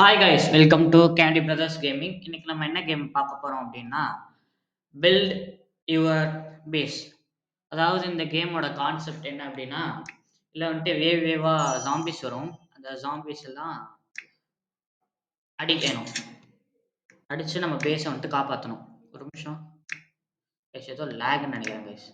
Hi guys, welcome to candy brothers gaming. இன்னைக்கு நம்ம என்ன கேம் பார்க்க போறோம் அப்படின்னா, பில்ட் யுவர் பேஸ். அதாவது இந்த கேமோட கான்செப்ட் என்ன அப்படின்னா, இதில் வந்துட்டு வேவா ஜாம்பிஸ் வரும். அந்த ஜாம்பிஸ் எல்லாம் அடிக்கணும். அடிச்சு நம்ம பேஸை வந்துட்டு காப்பாற்றணும். ஒரு நிமிஷம் கைஸ், ஏதோ லேக்னு நினைக்கிறேன் கைஸ்.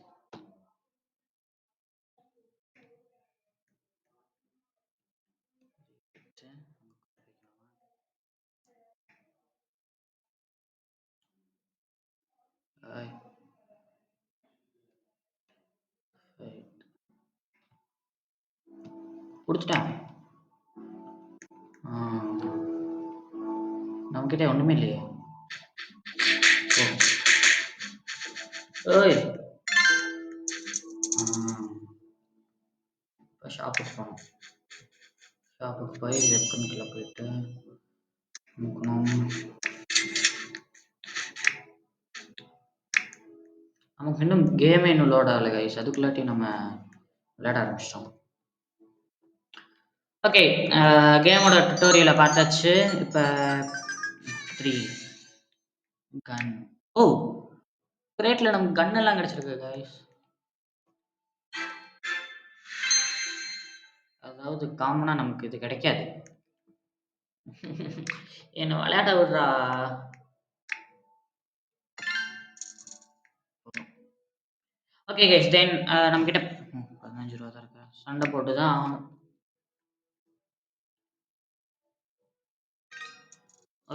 கொடுத்துட்டேன். நம்மக்கிட்ட ஒன்றுமே இல்லையே. ஓய், இப்போ ஷாப்புக்கு போகணும். ஷாப்புக்கு போய் வெப்பனுக்குள்ளே போயிட்டு நமக்கு இன்னும் கேமே இன்னும் லோட் ஆகலை கைஸ். அதுக்குள்ளாட்டி நம்ம விளையாட ஆரம்பிச்சிட்டோம். ஓகே, கேமோட டுட்டோரியலை பார்த்தாச்சு. இப்போ 3 கன். ஓ, கிரேட்டில் நமக்கு கன் எல்லாம் கிடச்சிருக்கு கைஸ். அதாவது காமனாக நமக்கு இது கிடைக்காது. என்ன விளையாட விடுறா. ஓகே கைஸ், தென் நம்மக்கிட்ட 15 ரூபா தான் இருக்கு. சண்டை போட்டு தான் ஆகணும்.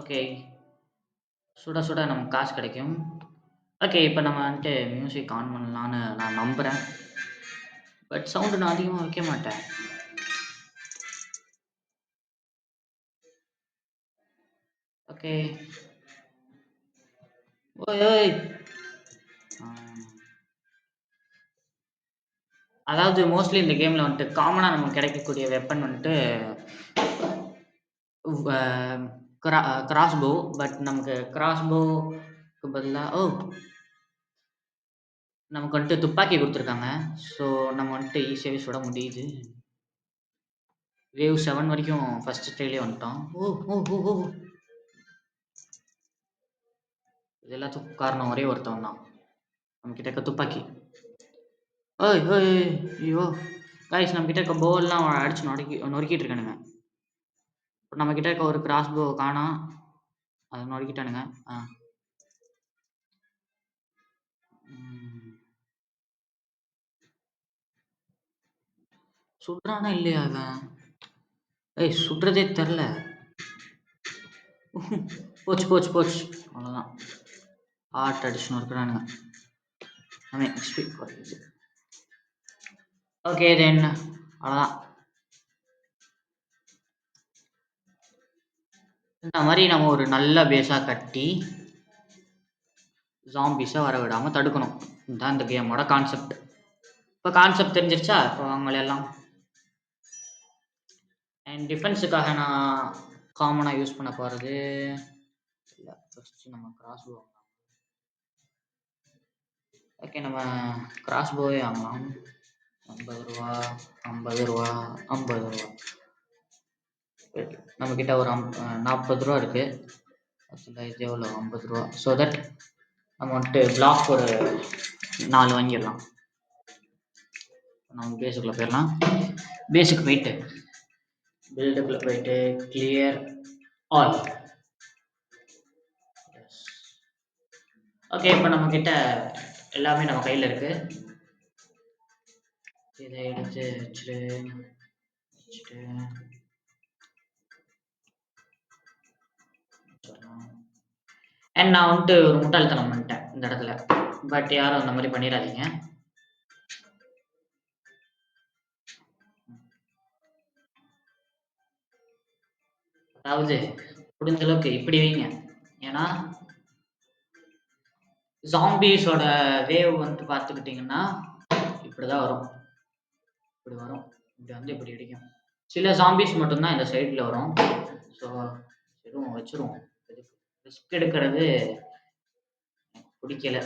ஓகே, சுட சுட நமக்கு காசு கிடைக்கும். ஓகே, இப்போ நம்ம வந்துட்டு மியூசிக் ஆன் பண்ணலான்னு நான் நம்புகிறேன். பட் சவுண்டு நான் அதிகமாக வைக்க மாட்டேன். ஓகே, ஓய் ஓய். அதாவது மோஸ்ட்லி இந்த கேமில் வந்துட்டு காமனாக நமக்கு கிடைக்கக்கூடிய வெப்பன் வந்துட்டு கிராஸ்போ. பட் நமக்கு கிராஸ்போக்கு பதிலாக நமக்கு வந்துட்டு துப்பாக்கி கொடுத்துருக்காங்க. ஸோ நம்ம வந்துட்டு ஈஸியாகவே சுட முடியுது. வேவ் 7 வரைக்கும் ஃபர்ஸ்ட் ட்ரைலே வந்துட்டோம். ஓ ஓ ஓ ஓ, இது எல்லாத்துக்கும் காரணம் ஒரே ஒருத்தவன் தான். நம்மக்கிட்ட இருக்க துப்பாக்கி. ஓய் ஓய், ஐயோ கைஸ், நம்மக்கிட்ட இருக்க போவெல்லாம் அடிச்சு நொறுக்கிட்டு இருக்கானுங்க. இப்போ நம்மக்கிட்ட இருக்க ஒரு கிராஸ்போ காணோம், அதை நொறுக்கிட்டானுங்க. சுடுறானா இல்லையா அவன்? ஏய், சுடுறதே தெரில. போச்சு போச்சு போச்சு, அவ்வளோதான். ஆர்ட் அடிஷன் இருக்கிறானுங்க. எக்ஸ்பி குறையுது. ஓகே தென் அவ்வளோதான். இந்த மாதிரி நம்ம ஒரு நல்ல பேஸாக கட்டி ஜாம்பிஸை வர விடாமல் தடுக்கணும். இதுதான் இந்த கேமோட கான்செப்ட். இப்போ கான்செப்ட் தெரிஞ்சிருச்சா? இப்போ அவங்கள எல்லாம் அண்ட் டிஃபென்ஸுக்காக நான் காமனாக யூஸ் பண்ண போகிறது இல்லை. ஃபஸ்ட்டு நம்ம கிராஸ் போ வாங்கலாம். ஓகே, நம்ம கிராஸ் போவே வாங்கலாம். 50 ரூபா 50 ரூபா 50 ரூபா. நம்மக்கிட்ட ஒரு 40 ரூபா இருக்குது. அதில் இது எவ்வளோ? 50 ரூபா. ஸோ தட் நம்ம வந்துட்டு பிளாக் ஒரு 4 வாங்கிடலாம். நம்ம பேஸுக்குள்ளே போயிடலாம். பேஸுக்கு போயிட்டு பில்டுக்குள்ளே போயிட்டு கிளியர் ஆல். ஓகே, இப்போ நம்மக்கிட்ட எல்லாமே நம்ம கையில் இருக்குது. இதை எடுத்து வச்சுட்டு அண்ட் நான் வந்துட்டு ஒரு முட்டாள்தனம் பண்ணிட்டேன் இந்த இடத்துல. பட் யாரும் அந்த மாதிரி பண்ணிடாதீங்க. அதாவது முடிஞ்ச அளவுக்கு இப்படி வைங்க. ஏன்னா ஜாம்பிஸோட வேவ் வந்து பார்த்துக்கிட்டிங்கன்னா இப்படி தான் வரும். இப்படி வரும், இப்படி வந்து இப்படி அடிக்கும். சில ஜாம்பிஸ் மட்டும்தான் இந்த சைடில் வரும். ஸோ எதுவும் வச்சுருவோம். ரிஸ்க் எடுக்கிறது பிடிக்கல.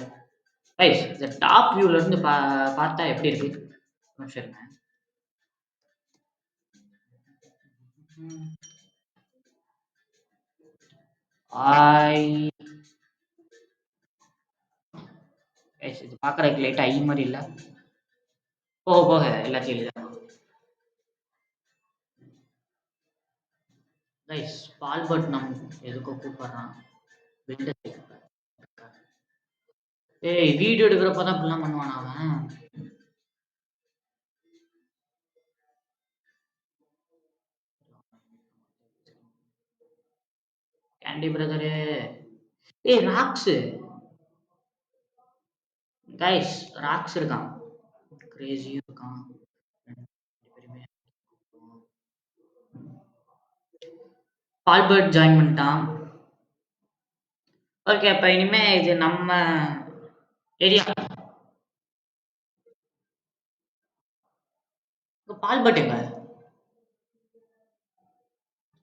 ரைஸ், இந்த டாப் வியூலேருந்து பார்த்தா எப்படி இருக்கு? சரிங்க. ஆய் இது பார்க்கறதுக்கு லைட்டா ஐ மாதிரி இல்ல. போக போக எல்லாத்தையும் எழுதலாம். கைஸ் பால்பர்ட் நம் எதுக்கோ கூப்பிடுறான். ஏய் வீடியோ எடுக்கிறப்ப தான் இப்படிலாம் பண்ணுவானா அவன்? Candy brother. ஏய் ராக்ஸ் கைஸ் ராக்ஸ் இருக்கான். கிரேசியும் இருக்கான். பால்பர்ட் ஜாயின் பண்ணிட்டான். ஓகே அப்ப இனிமே இது நம்ம ஏரியா. பால்பர்ட் எங்க?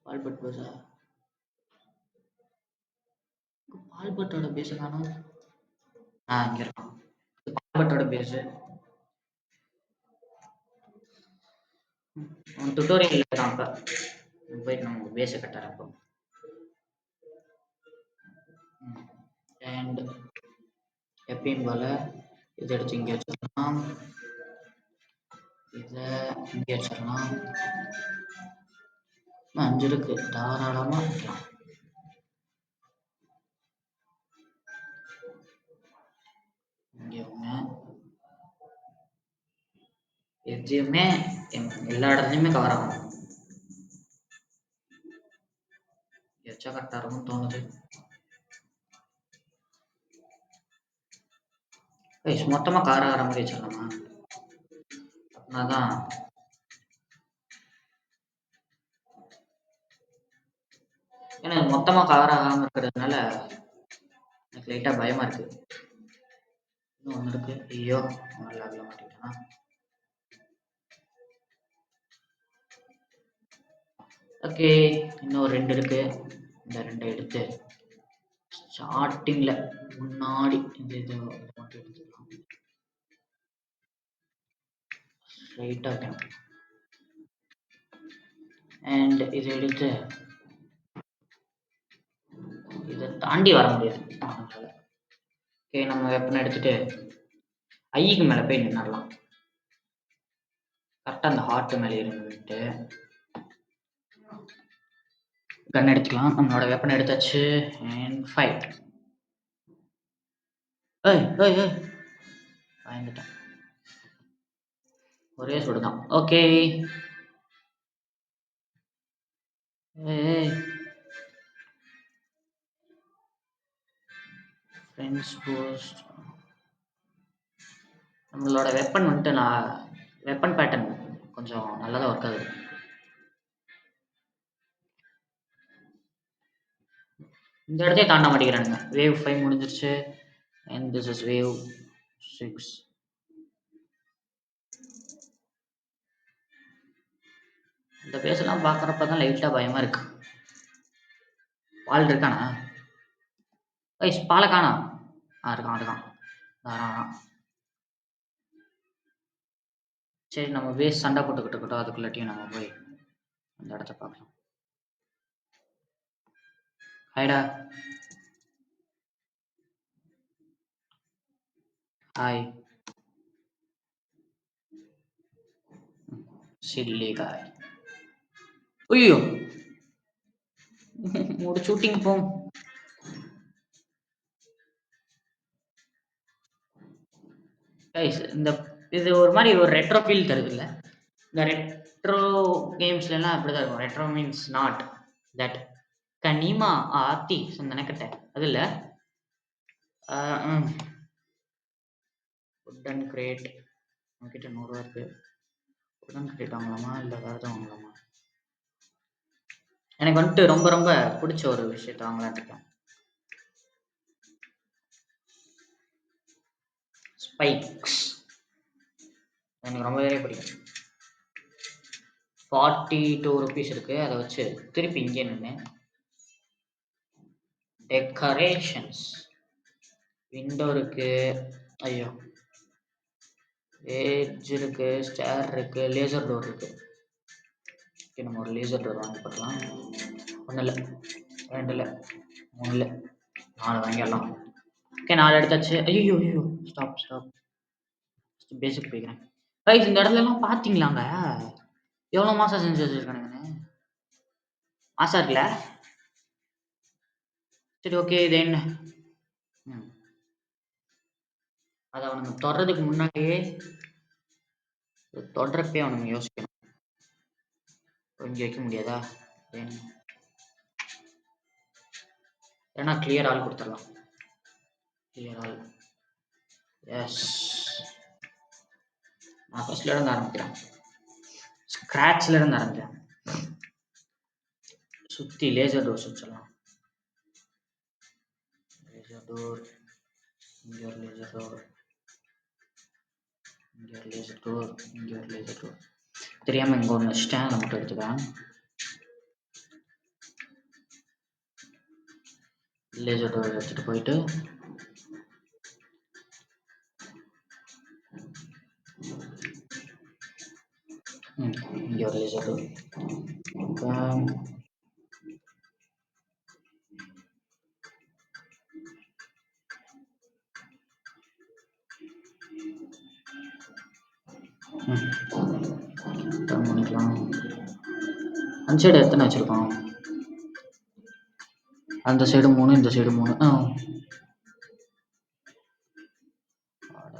பால்பர்ட் பேசா. பால்பர்ட்டோட பேச காணோம். இங்க இருக்கான். பால்பர்ட்டோட பேசு. டுட்டோரியல் இருக்கான் அப்ப. போயிட்டு நம்ம பேச கட்டுறேன் அப்போ. அண்ட் எப்பயும் போல இதை எடுத்து இங்கே வச்சிடலாம். இதை இங்கே வச்சிடலாம். 5 இருக்கு தாராளமா வைக்கலாம். இங்கே ஒன்று எதுவுமே எல்லா இடத்துலையுமே கவர் ஆகும். வச்சா கரெக்டாக இருக்கும்னு தோணுது. மொத்தமாக கவர் ஆகிற மாதிரி வச்சிடலாமா? அப்படின்னாதான் ஏன்னா மொத்தமாக கவர் ஆகாமல் இருக்கிறதுனால எனக்கு லைட்டாக பயமாக இருக்கு. இன்னும் ஒன்று இருக்கு. ஐயோ நல்லா ஆகல மாட்டேங்கிட்டா. ஓகே இன்னும் 2 இருக்கு. இந்த 2 எடுத்து ஸ்டார்டிங்ல முன்னாடி இந்த இது மட்டும் எடுத்துக்கலாம். ஸ்ட்ரைட்டா வைக்கணும். அண்ட் இதை எடுத்து இதை தாண்டி வர முடியாது. ஓகே நம்ம வெப்பனை எடுத்துட்டு ஐக்கு மேலே போய் நின்றுடலாம். கரெக்டாக அந்த ஹார்ட் மேலே இருந்துட்டு கன் எடுத்துக்கலாம். நம்மளோட வெப்பனை எடுத்தாச்சு. And fight. பயந்துட்டேன். ஒரே சுடுதான். Okay friends post. நம்மளோட வெப்பன் வந்துட்டு நான் வெப்பன் பேட்டர்ன் கொஞ்சம் நல்லதாக ஒர்க் ஆகுது. இந்த இடத்தையே தாண்ட மாட்டேங்கிறானுங்க. வேவ் 5 முடிஞ்சிருச்சு. And this is wave 6. இந்த பேசலாம் பார்க்குறப்ப தான் லைட்டாக பயமாக இருக்கு. பால் இருக்கானா? பாலை காணா. இருக்கான். சரி நம்ம வேஸ்ட் சண்டை போட்டுக்கிட்டோம். அதுக்குள்ளாட்டியும் நம்ம போய் அந்த இடத்த பார்க்கலாம். ஹாய்டா. ஹாய் சில்லி காய். ஐயோ ஒரு ஷூட்டிங் போம். இந்த இது ஒரு மாதிரி ஒரு ரெட்ரோ ஃபீல் தருது இல்லை? இந்த ரெட்ரோ கேம்ஸ்லாம் அப்படிதான் இருக்கும். ரெட்ரோ மீன்ஸ் நாட் தட் கனிமா ஆத்தி நினைக்கட்ட அது இல்லை. உட்டன் கிரேட் உங்ககிட்ட 100 ரூபா இருக்கு. உட்டன் கிரேட் வாங்கலாமா இல்லை வேறு எதாவது வாங்கலாமா? எனக்கு வந்துட்டு ரொம்ப ரொம்ப பிடிச்ச ஒரு விஷயத்த வாங்கலான்னு இருக்கேன். ஸ்பைக்ஸ் எனக்கு ரொம்பவே பிடிக்கும். 42 rupees இருக்கு. அதை வச்சு திருப்பி இங்கே நின்று டெக்கரேஷன்ஸ் விண்டோ இருக்கு. ஐயோ ஏஜ் இருக்கு. ஸ்டேர் இருக்கு. லேசர் டோர் இருக்கு. நம்ம ஒரு லேசர் டோர் வாங்கி போடலாம். 1 இல்லை 2 இல்லை 3 இல்ல. 4 வாங்கிடலாம். ஓகே 4 எடுத்தாச்சு. ஐயய்யோ! ஐயய்யோ! Stop, stop. ஃபர்ஸ்ட் பேசிக் போய்க்கிறேன். கைஸ் இந்த இடத்துலலாம் பார்த்தீங்களாங்க? எவ்வளோ மாசா செஞ்சு வச்சிருக்கானுங்கன்னு. மாசா இருக்குல்ல? சரி ஓகே தென் ம். அத அவனுங்க தொடுறதுக்கு முன்னாடியே தொடுறப்பயே அவனுங்க யோசிக்கணும். இங்க வைக்க முடியாதா? தென் ஏன்னா கிளியர் ஆல் குடுத்துடலாம். Clear all. எஸ். நான் ஃபர்ஸ்ட்ல இருந்து ஆரம்பிக்கிறேன். ஸ்க்ராட்ச்ல இருந்து ஆரம்பிக்கிறேன். சுத்தி லேசர் டோர் வச்சிடலாம். Laser door. இங்க ஒரு லேசர் டோர். இங்க ஒரு லேசர் டோர். இங்க ஒரு லேசர் டோர். தெரியாம இங்க ஒன்று வச்சுட்டேன். அதை மட்டும் எடுத்துக்கிறேன். லேசர் டோர் எடுத்துட்டு போயிட்டு இங்க ஒரு லேசர் டோர். டர்ன் பண்ணிக்கலாம். அந்த சைடு எத்தனை வச்சிருக்கோம்? அந்த சைடு 3, இந்த சைடு 3.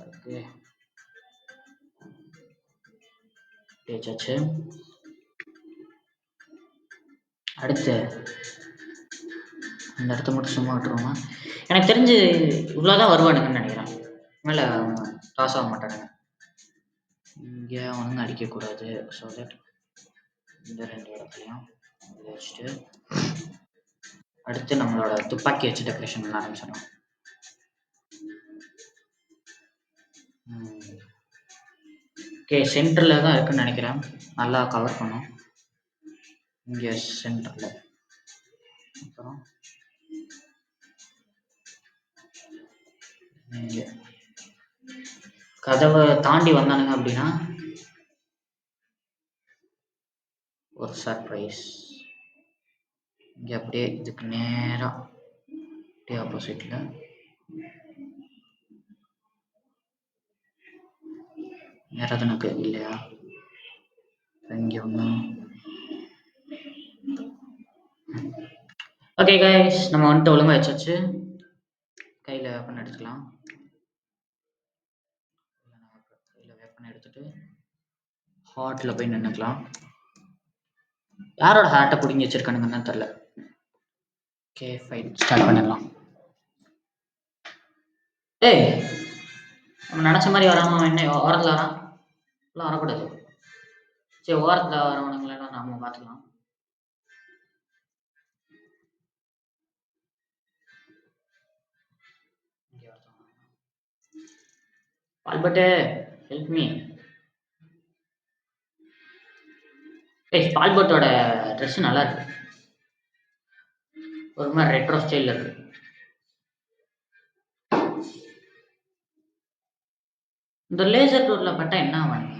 இருக்கு. தேய்ச்சாச்சு. அடுத்து அந்த இடத்த மட்டும் சும்மா விட்டுருவோமா? எனக்கு தெரிஞ்சு இவ்வளோதான் வருவானுங்கன்னு நினைக்கிறேன். மேலே டாஸ் ஆக மாட்டானுங்க. இங்கே அவனுங்க அடிக்கக்கூடாது. ஸோ தட் இந்த 2 இடத்துலையும் வச்சுட்டு அடுத்து நம்மளோட துப்பாக்கி வச்சு டெக்கரேஷன் பண்ண ஆரம்பிச்சிடலாம். ஓகே சென்டரில் தான் இருக்குன்னு நினைக்கிறேன். நல்லா கவர் பண்ணும். இங்கே சென்டரில். அப்புறம் இங்கே கதவை தாண்டி வந்தானுங்க அப்படின்னா ஒரு சர்ப்ரைஸ். இங்கே அப்படியே இதுக்கு நேராக அப்படியே ஆப்போசிட்டில் நேராக தானே இல்லையா? இங்கே ஒன்று. ஓகே கைஸ் நம்ம வந்துட்டு ஒழுங்காக வச்சாச்சு. கையில் வெப்பன் எடுத்துக்கலாம். கையில் வெப்பன் எடுத்துட்டு ஹார்ட்டில் போய் நின்றுக்கலாம். யாரோட ஹார்ட்டை பிடிங்கி வச்சிருக்கானுங்கன்னு தெரில. ஓகே ஃபைட் ஸ்டார்ட் பண்ணிடலாம். ஏய் நம்ம நினச்ச மாதிரி வராமல் என்ன ஓரத்தில் வரான்? எல்லாம் வரக்கூடாது. சரி ஓரத்தில் வரவனுங்களா நாம பார்த்துக்கலாம். பால்பட்டு ஹெல்ப் மீ. ஏய் பால்பட்டோட ட்ரெஸ் நல்லா இருக்கு. ஒரு மாதிரி ரெட்ரோ ஸ்டைலில் இருக்கு. இந்த லேசர் டோரில் பட்டா என்ன ஆவானுங்க?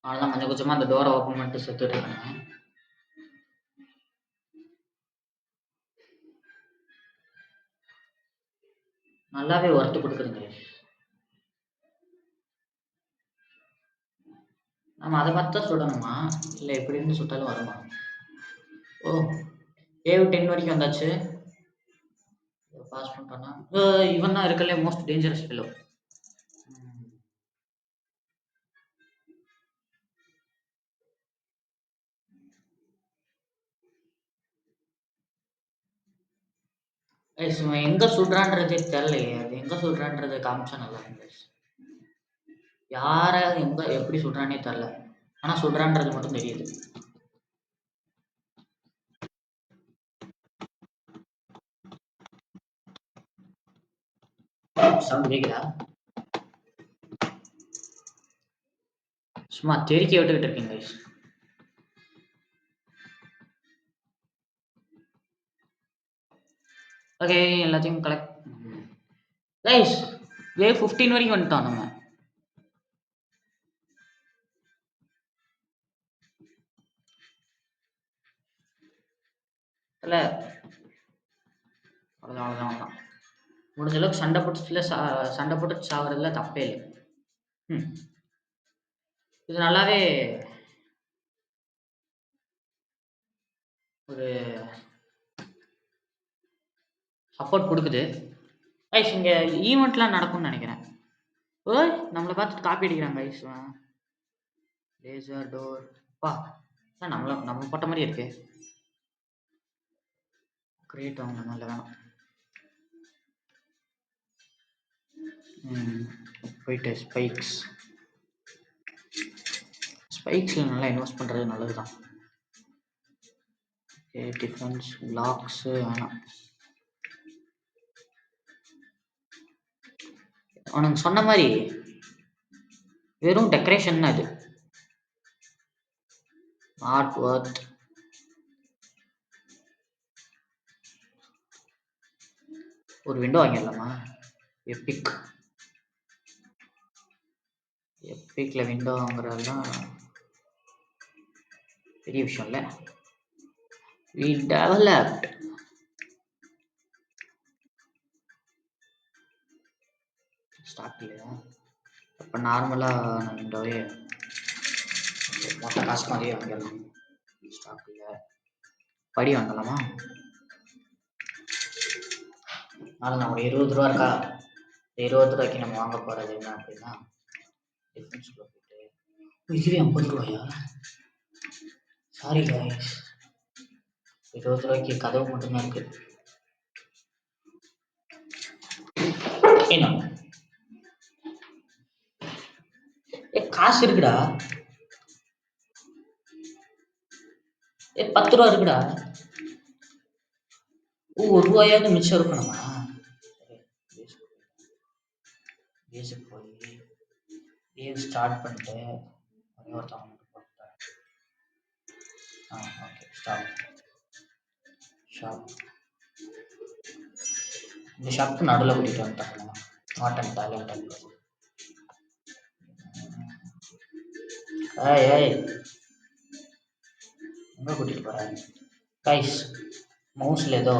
அவ்வளோதான் கொஞ்சம் கொஞ்சமாக அந்த டோரை ஓப்பன் பண்ணிட்டு செத்துட்டு இருக்கானுங்க. நல்லாவே ஒர்த்து கொடுக்குதுங்க. நம்ம அதை பார்த்து தான் சுடணுமா இல்லை எப்படி இருந்து சுட்டாலும் வருமா? ஓ வேவ் 10 வரைக்கும் வந்தாச்சு. பாஸ் பண்ணிட்டோன்னா இவன் தான் இருக்கலே மோஸ்ட் டேஞ்சரஸ் ஃபெலோ. இவன் எங்கே சுடுறான்றதே தெரிலையே. அது எங்கே சுடுறான்றதை காமிச்சா நல்லா இருந்துச்சு. யாரை எங்கே எப்படி சுடுறானே தெரில. ஆனால் சுடுறான்றது மட்டும் தெரியுது. சவுண்ட் கேட்குதா? சும்மா தெரிக்க விட்டுக்கிட்டு இருக்கீங்க கைஸ். ஓகே எல்லாத்தையும் கலெக்ட் கைஸ். வேவ் 15 வரைக்கும் வந்துட்டோம் நம்ம. இல்ல அவ்வளோதான் அவ்வளோதான் அவ்வளோதான். முடிஞ்ச அளவுக்கு சண்டை போட்டு சாவறதுல தப்பே இல்லை. ம். இது நல்லாவே ஒரு சப்போர்ட் குடுக்குது. கைஸ் இங்க ஈவென்ட்லாம் நடக்கும்னு நெனைக்கிறேன். ஓய்! நம்மள பார்த்துட்டு காப்பி அடிக்கிறாங்க கைஸ். Laser door. அப்பா! நம்ம போட்ட மாரியே இருக்கே. கிரியேட் வாங்கணும் நல்ல வேணாம். போயிட்டு ஸ்பைக்ஸ்ல நல்லா இன்வெஸ்ட் பண்றது நல்லதுதான். ஓகே டிஃபென்ஸ் பிளாக்ஸ் வேணாம். அவனுங்க சொன்ன மாதிரி வெறும் டெக்கரேஷன் தான் இது. Not Worth. ஒரு விண்டோ வாங்கிடலாமா? எப்பிக்ல விண்டோ வாங்குறதெல்லாம் பெரிய விஷயம் இல்லை. We developed. ஸ்டாக் இல்லையா? அப்போ நார்மலாக விண்டோவே மொத்த காசு மாதிரியே வாங்கிடலாம். ஸ்டாக் இல்லை. படி வாங்கலாமா? அதனால நம்ம 20 ரூபா இருக்கா, 20 ரூபாய்க்கு நம்ம வாங்க போகிறது என்ன அப்படின்னா டிஃபென்ஸ்குள்ளே போயிட்டு இதுவே 50 ரூபாயா? சாரி காய்ஸ், 20 ரூபாய்க்கு கதவு மட்டும்தான் இருக்கு. என்ன காசு இருக்குடா. 10 ரூபா இருக்குடா. ஒரு ரூபாயாவது மிச்சம் இருக்கணுமா? பேஸுக்கு போய் கேம் ஸ்டார்ட் பண்ணிட்டு ஒரே ஒருத்தவங்க மட்டும் போட்டுட்டேன். Okay shop. இந்த ஷாப்புக்கு நடுவில் கூட்டிகிட்டு வந்துட்டாங்க. Not and talent. ஏய் எங்கே கூட்டிகிட்டு போகிறேன் கைஸ்? மவுஸில் ஏதோ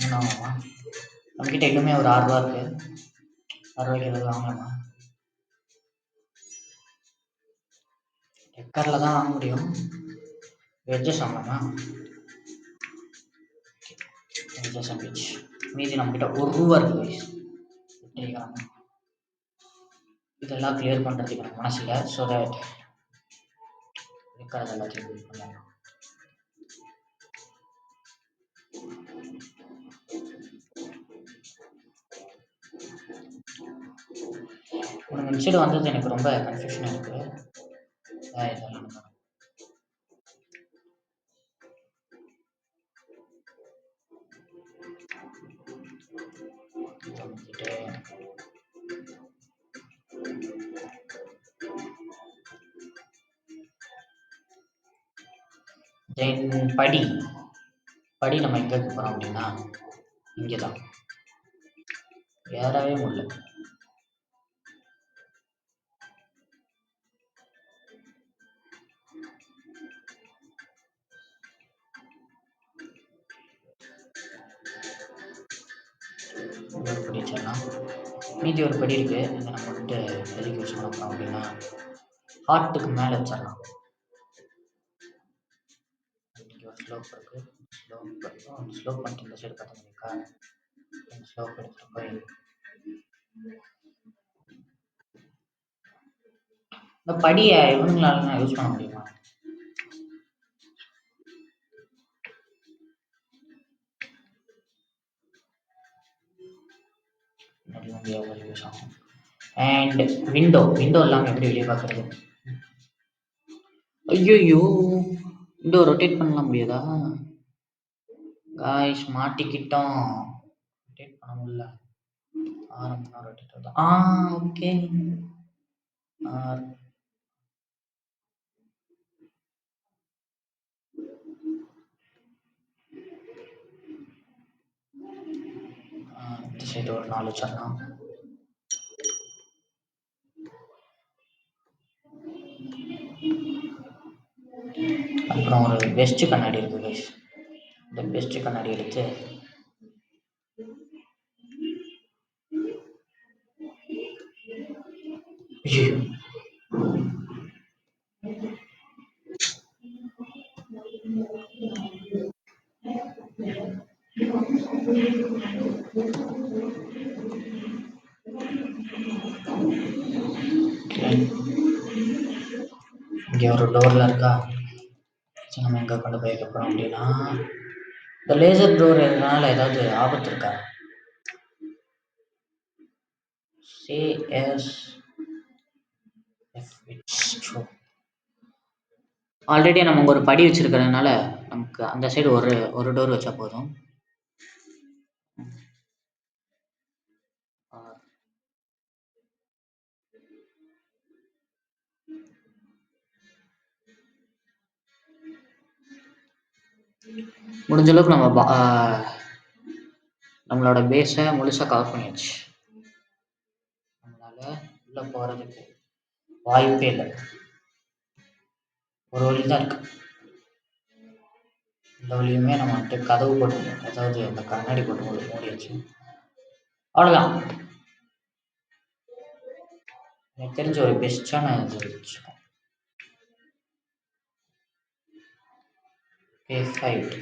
என்ன வாங்கலாமா? நம்மக்கிட்ட இன்னுமே ஒரு 6 ரூபா இருக்கு. 6 ரூபாய்க்கு ஏதாவது வாங்கலாமா? டெக்கரில் தான் வாங்க முடியும். வெஜ்ஜஸ் வாங்கலாமா? Veggies and veg. மீதி நம்மக்கிட்ட 1 ரூபா இருக்கு கைஸ். இதெல்லாம் கிளியர் பண்ணுறதுக்கு எனக்கு மனசு இல்லை. ஸோ தட் இருக்கிறது எல்லாத்தையும் கிளியர் பண்ணலாம். உனக்கு இந்த சைடு வந்தது எனக்கு ரொம்ப கன்ஃபியூஷனாக இருக்குது. இதெல்லாம் தென் படி நம்ம எங்கே போகிறோம் அப்படின்னா இங்கே தான். ஏறவே முடியல. ஒரு படி வச்சிடலாம். மீதி ஒரு படி இருக்குது. இதை நம்ம வந்துட்டு எதுக்கு யூஸ் பண்ண போகிறோம் அப்படின்னா ஹார்ட்டுக்கு மேலே வச்சிடலாம். இங்கே ஒரு ஸ்லோப் இருக்குது. ஸ்லோப் பண்ணிட்டு இந்த சைடு பார்த்தீங்கன்னாக்கா ஸ்லோப் எடுத்துகிட்டு போய் இந்த படியை இவங்களால நான் யூஸ் பண்ண முடியுமா? யூஸ் ஆகும். அண்ட் விண்டோ இல்லாமல் எப்படி வெளியே பார்க்குறது? ஐயோ விண்டோ ரொட்டேட் பண்ணலாம் முடியாதா? காய்ஸ் மாட்டிக்கிட்டோம். ரொட்டேட் பண்ண முடியல. ஆரம்பம் ரொட்டேட் ஆகுது. ஓகே இந்த சைடு ஒரு 4 வச்சிடலாம். அப்புறம் ஒரு பெஸ்ட் கண்ணாடி இருக்கு கைஸ். இந்த பெஸ்ட் கண்ணாடி எடுத்து ஐயோ இங்கே ஒரு டோரில் இருக்கா. சரி, நம்ம எங்கே கொண்டு போய் வைக்க போகிறோம் அப்படின்னா இந்த லேசர் டோர் இதனால ஏதாவது ஆபத்து இருக்கா? CS it's true. ஆல்ரெடி நம்ம ஒரு படி வச்சிருக்கிறதுனால நமக்கு அந்த சைடு ஒரு ஒரு டோர் வச்சா போதும். முடிஞ்ச அளவுக்கு நம்ம நம்மளோட பேஸை முழுசாக கவர் பண்ணியாச்சு. நம்மளால உள்ள போகிறதுக்கு வாய்ப்பே இல்லை. ஒரு வழி தான் இருக்கு. இந்த வழியுமே நம்ம வந்துட்டு கதவு போட்டு, அதாவது அந்த கண்ணாடி போட்டு மூடியாச்சு. அவ்வளோதான். எனக்கு தெரிஞ்ச ஒரு பெஸ்டான இது வச்சுக்கோம். ஃபைட்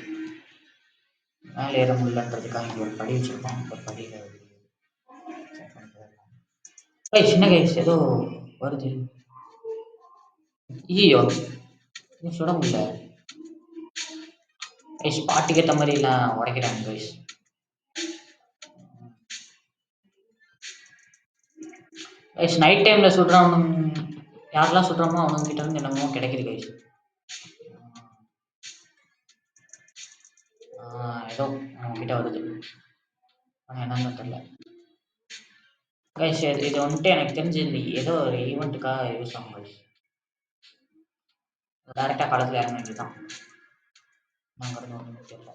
மேலே ஏற முடியலன்றதுக்காக இங்கே ஒரு படி வச்சுருக்கோம். ஒரு படியில் சின்ன கைஸ் ஏதோ வருது. ஐயோ இன்னும் சுட முடியல கைஸ். பாட்டுக்கு ஏற்ற மாதிரிலாம் உடைக்கிறாங்க கைஸ். கைஸ் நைட் டைமில் சுடுறவன் யாரெல்லாம் சுடுறோமோ அவனுங்கிட்ட இருந்து என்னமோ கிடைக்குது கைஸ். ஏதோ அவங்ககிட்ட வருது, ஆனால் என்னன்னு தெரியல கைஸ். இது வந்துட்டு எனக்கு தெரிஞ்சு இந்த ஏதோ ஒரு ஈவெண்ட்டுக்காக யூஸ் ஆகும் கைஸ். டேரெக்டாக காலத்தில் இறங்க வேண்டியதான். நாங்கள் ஒன்றும் தெரியல.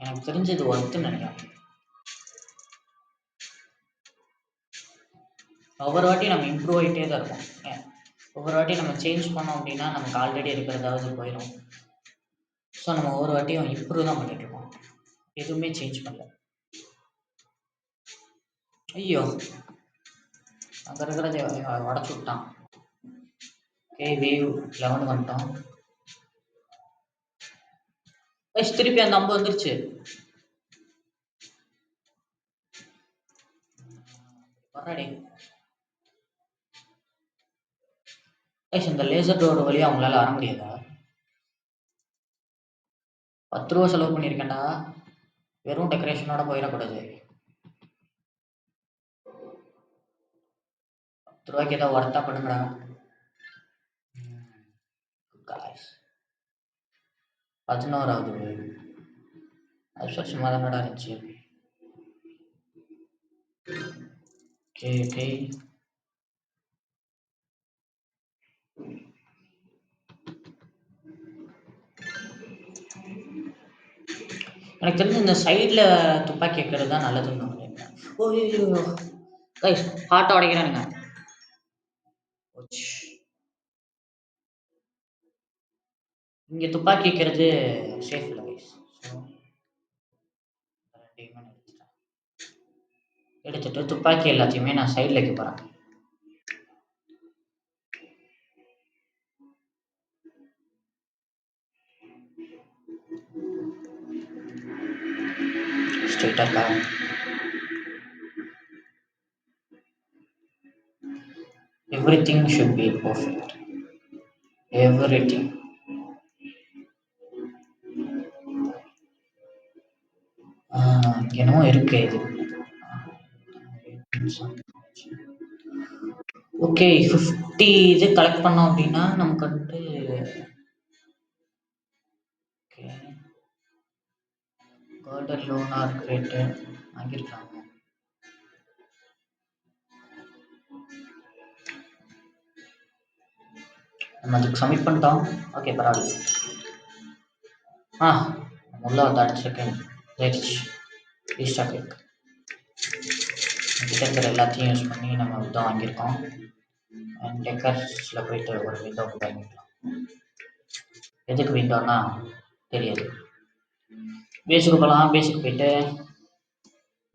எனக்கு தெரிஞ்சது ஒர்த்துன்னு நினைக்கிறேன். ஒவ்வொரு வாட்டி நம்ம இம்ப்ரூவ் ஆகிட்டே தான் இருக்கும். ஒவ்வொரு வாட்டி நம்ம சேஞ்ச் பண்ணோம் அப்படின்னா நமக்கு ஆல்ரெடி இருக்கிறதாவது போயிடும். ஸோ நம்ம ஒவ்வொரு வாட்டியும் இம்ப்ரூவ் தான் பண்ணிட்டு இருக்கோம், எதுவுமே சேஞ்ச் பண்ணல. ஐயோ அங்கே இருக்கிறத உடச்சு விட்டான். ஓகே வேவ் 11 வந்துட்டோம். திருப்பி அந்த 50 வந்துருச்சு. வராடி இந்த லேசர் டோர் வழியா அவங்களால வர முடியாதா? 10 ரூபா செலவு பண்ணியிருக்கேன்டா, வெறும் டெக்கரேஷனோட போயிடக்கூடாது. 10 ரூபாய்க்கு ஏதோ ஒர்த்தா பண்ணுங்கடா. 11வது அது சும்மா தானடா இருந்துச்சு. ஓகே ஓகே எனக்கு தெரிஞ்சு இந்த சைடில் துப்பாக்கி வைக்கிறது தான் நல்லதுன்னு நினைக்கிறேன். ஓ கைஸ் ஹார்ட்டை உடைக்கிறானுங்க. இங்கே துப்பாக்கி வைக்கிறது சேஃப் இல்லை கைஸ். எடுத்துட்டு துப்பாக்கி எல்லாத்தையுமே நான் சைடில் வைக்க போகிறேன். ஸ்ட்ரெயிட்டாக everything should be perfect. Everything. என்னமோ இருக்கு இது. ஓகே 50 இது கலெக்ட் பண்ணோம் அப்படின்னா நமக்கு வந்துட்டு கோல்டன் லோனார் கிரேட்டு வாங்கியிருக்காங்க. நம்ம அதுக்கு சப்மிட் பண்ணிட்டோம். ஓகே பரவாயில்ல. உள்ள வந்து அடுத்த செகண்ட் ரீஸ்டார்ட் இருக்கு. கிட்ட இருக்கிற எல்லாத்தையும் யூஸ் பண்ணி நம்ம விண்டோ வாங்கியிருக்கோம். அண்ட் டெக்கர்ஸில் போயிட்டு ஒரு விண்டோ வாங்கிக்கலாம். எதுக்கு விண்டோன்னா தெரியாது. பேஸுக்கு போகலாம். பேஸுக்கு போயிட்டு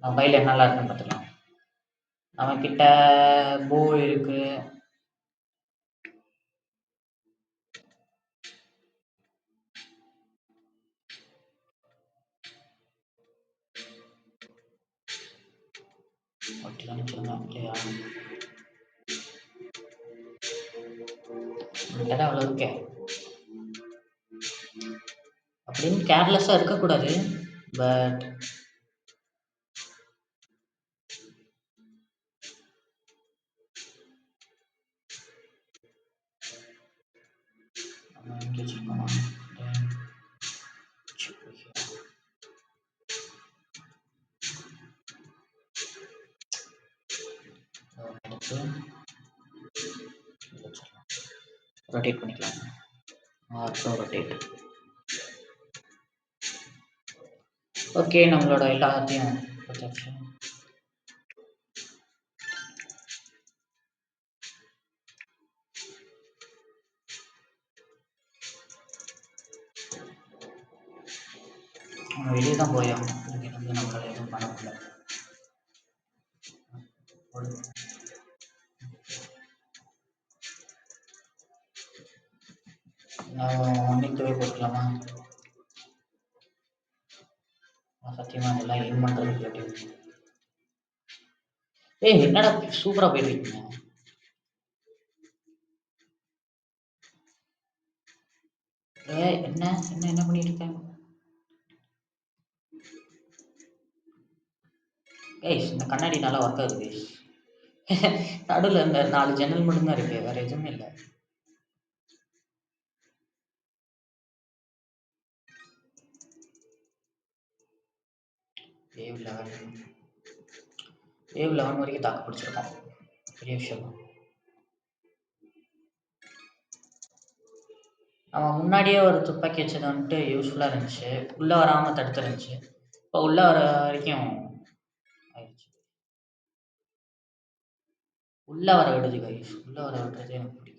நம்ம கையில் என்னெல்லாம் இருக்குன்னு பார்த்துக்கலாம். நம்மக்கிட்ட போ இருக்கு. ஒட்டி காமிச்சிருங்க இல்லையா? நம்மகிட்ட அவ்வளோ இருக்கே. அப்படின்னு கேர்லெஸ்ஸாக இருக்கக்கூடாது. பட் நம்ம எங்கே வச்சுருக்கோமா? எடுத்து ரொட்டேட் பண்ணிக்கலாம். Auto rotate. ஓகே, நம்மளோட எல்லாத்தையும் வச்சாச்சு. நம்ம வெளியே தான் போயோம். இங்கேருந்து நம்மளால் எதுவும் பண்ண முடியல. ஒன்றுக்கவே போட்டுக்கலாமா? சத்தியமாக இதெல்லாம் ஏன் பண்ணுறது இல்லாட்டி. ஏய் என்னடா சூப்பராக போயிட்டுருக்கீங்க. என்ன என்ன என்ன பண்ணிட்டு இருக்காங்க? கைஸ் இந்த கண்ணாடி நல்லா ஒர்க் ஆகுது கைஸ். நடுவில் இந்த 4 ஜன்னல் மட்டும்தான் இருக்கு, வேற எதுவுமே இல்லை. வேவ் 11 வரைக்கும் தாக்கு பிடிச்சிருக்கோம். பெரிய விஷயம் தான். நம்ம முன்னாடியே ஒரு துப்பாக்கி வச்சது வந்துட்டு யூஸ்ஃபுல்லாக இருந்துச்சு. உள்ளே வராமல் தடுத்து இருந்துச்சு. இப்போ உள்ளே வர வரைக்கும் ஆயிடுச்சு. உள்ளே வர விடுது கைஸ். உள்ளே வர விடுறது எனக்கு பிடிக்கும்.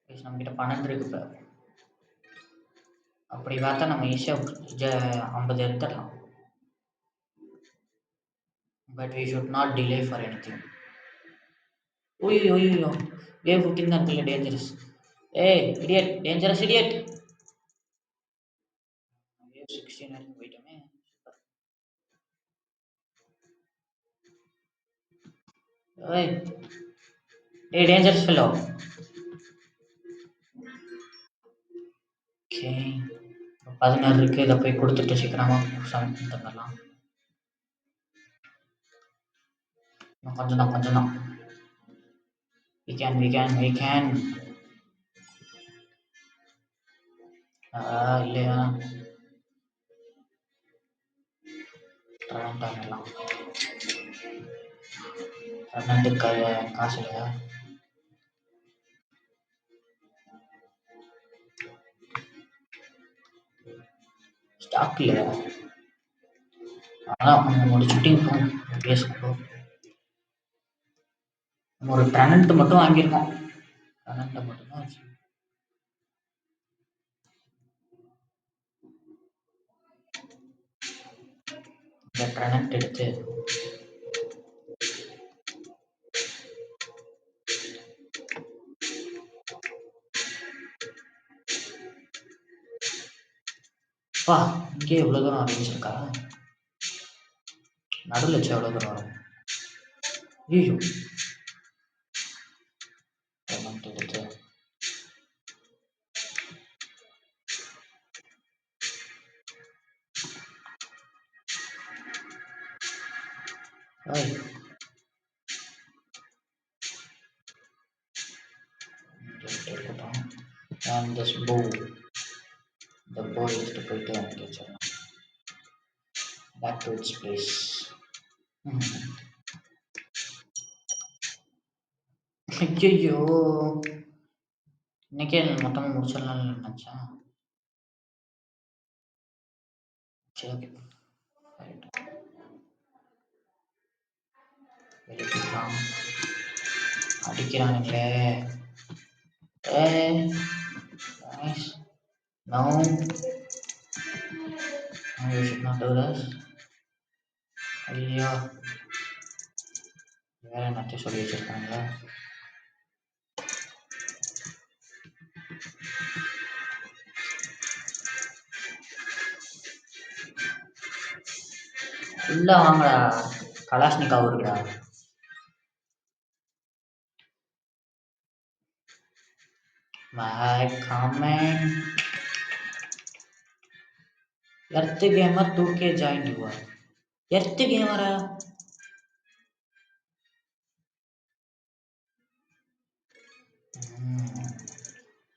கைஸ் நம்மகிட்ட 12 இருக்கு இப்போ. அப்படி பார்த்தா நம்ம ஈஸியாக 50 எடுத்துடலாம். But we should not delay for anything. ஓய்யோ ஓய்யோ, வேவ் 15 தான் இருக்குல்ல, டேஞ்சரஸ். ஏய் இடியட், டேஞ்சரஸ் இடியட். வேவ் 16 வரைக்கும் போயிட்டோமே. ஏய் டேய் டேஞ்சரஸ் ஃபெல்லோ. ஓகே 16 இருக்கு. இதை போய் கொடுத்துட்டு சீக்கிரமா தந்துடலாம். கொஞ்சம் தான் கொஞ்சம் தான். we can இல்லையா? பண்ணிடலாம். காசு இல்லையா? ஸ்டாக் இல்லையா? அதான் நம்மளோட ஷூட்டிங் பேசணும். நம்ம ஒரு ட்ரனண்ட் மட்டும் வாங்கியிருக்கோம். ட்ரனண்ட்டை மட்டும்தான் வச்சு இந்த ட்ரனண்ட் எடுத்து வா. இங்கே எவ்வளோ தூரம் ஆரம்பிச்சிருக்கா? நடுவில் வச்சு எவ்வளோ தூரம் வரும்? ஐயோ ட்ரனண்ட் எடுத்து and this bow, the bow எடுத்துட்டு போயிட்டு அங்கே வச்சிடலாம். Back to its place. ஐயோ இன்னைக்கே மொத்தமாக முடிச்சிடலாம்னு நினச்சேன். சரி ரைட். வெளிக்கலாம் அடிக்கிறானுங்களே. ஏய் nice. No you should not do this. ஐயோ வேற என்னத்தையும் சொல்லி வச்சிருக்காங்களா. உள்ள வாங்கடா. கலாஷ்னிகாவ் இருக்குடா. My comment. Earth gamer 2K joined you. Earth camera?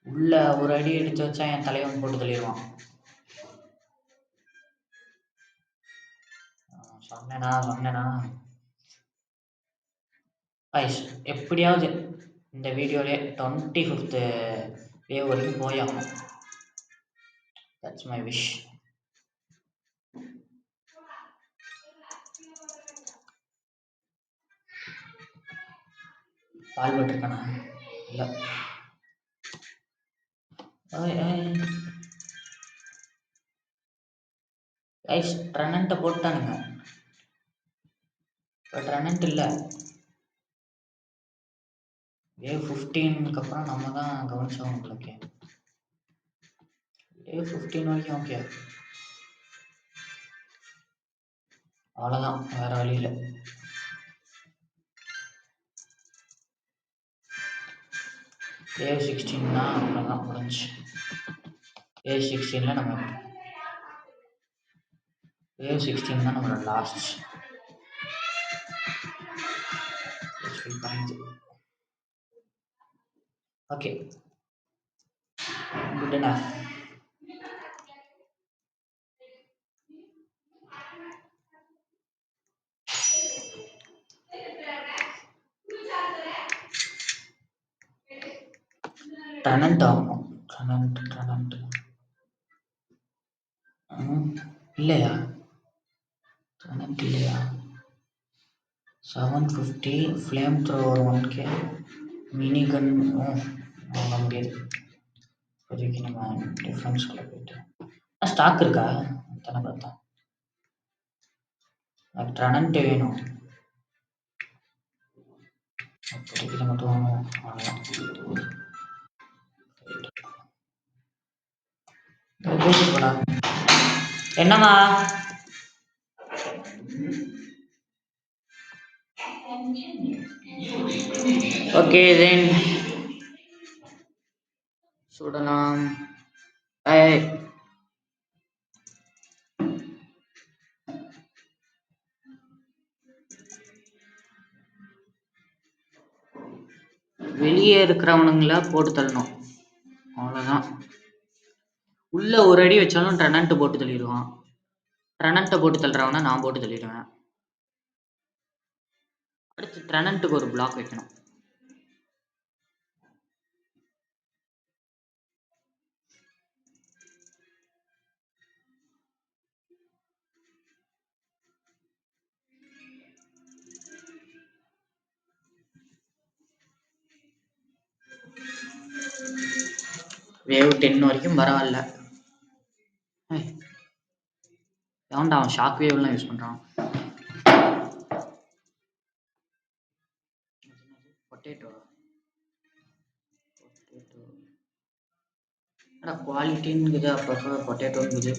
உள்ள ஒரு அடி எடுத்து வச்சா என் தலைவன் போட்டு தள்ளிடுவான். சொன்னேனா ஐஸ் எப்படியாவது இந்த வீடியோலே 25th வேவ் வரைக்கும் போய் ஆகணும். That's my wish. பால் போட்டிருக்கானா? இல்லை. ஐஸ் ட்ரெனண்ட்டை போட்டானுங்க. பட் ட்ரெனண்ட் இல்லை. வேவ் 15க்கு அப்புறம் நம்ம தான் கவனிச்சோம் உங்களுக்கு. வேவ் 15 வரைக்கும் ஓகே. அவ்வளோதான், வேற வழி இல்லை. வேவ் 16னா அவ்வளோதான் முடிஞ்சு. வேவ் 16ல நம்ம வேவ் 16 தான் நம்மளோட லாஸ்ட். Okay good enough. ட்ரெனண்ட் ஆகணும். ட்ரெனண்ட் இல்லையா? ட்ரெனண்ட் இல்லையா? 750 ஃப்ளேம் த்ரோவர் 1K மினி கன் வாங்க முடியாது. இப்போதைக்கு நம்ம டிஃபென்ஸ்குள்ளே போயிட்டு ஸ்டாக் இருக்கா தானே பார்த்தா. எனக்கு ட்ரெனண்ட் வேணும். இப்போதைக்கு மட்டும் வாங்குவோம். போடா. என்னம்மா? ஓகே தென் சுடலாம். வெளியே இருக்கிறவனுங்கள போட்டு தள்ளணும், அவ்வளோதான். உள்ள ஒரு அடி வச்சாலும் ட்ரெனண்ட் போட்டு தள்ளிடுவான். ட்ரெனண்ட்டை போட்டு தள்ளுறவனா நான் போட்டு தள்ளிடுவேன். அடுத்து ட்ரெனண்ட்டுக்கு ஒரு பிளாக் வைக்கணும். வேவ் 10 வரைக்கும் பரவாயில்ல. எவன்டா அவன் ஷாக் வேவ்லாம் யூஸ் பண்ணுறான். பொட்டேட்டோ ஆனால் குவாலிட்டின்னுக்குது, அப்பப்போ பொட்டேட்டோங்குது.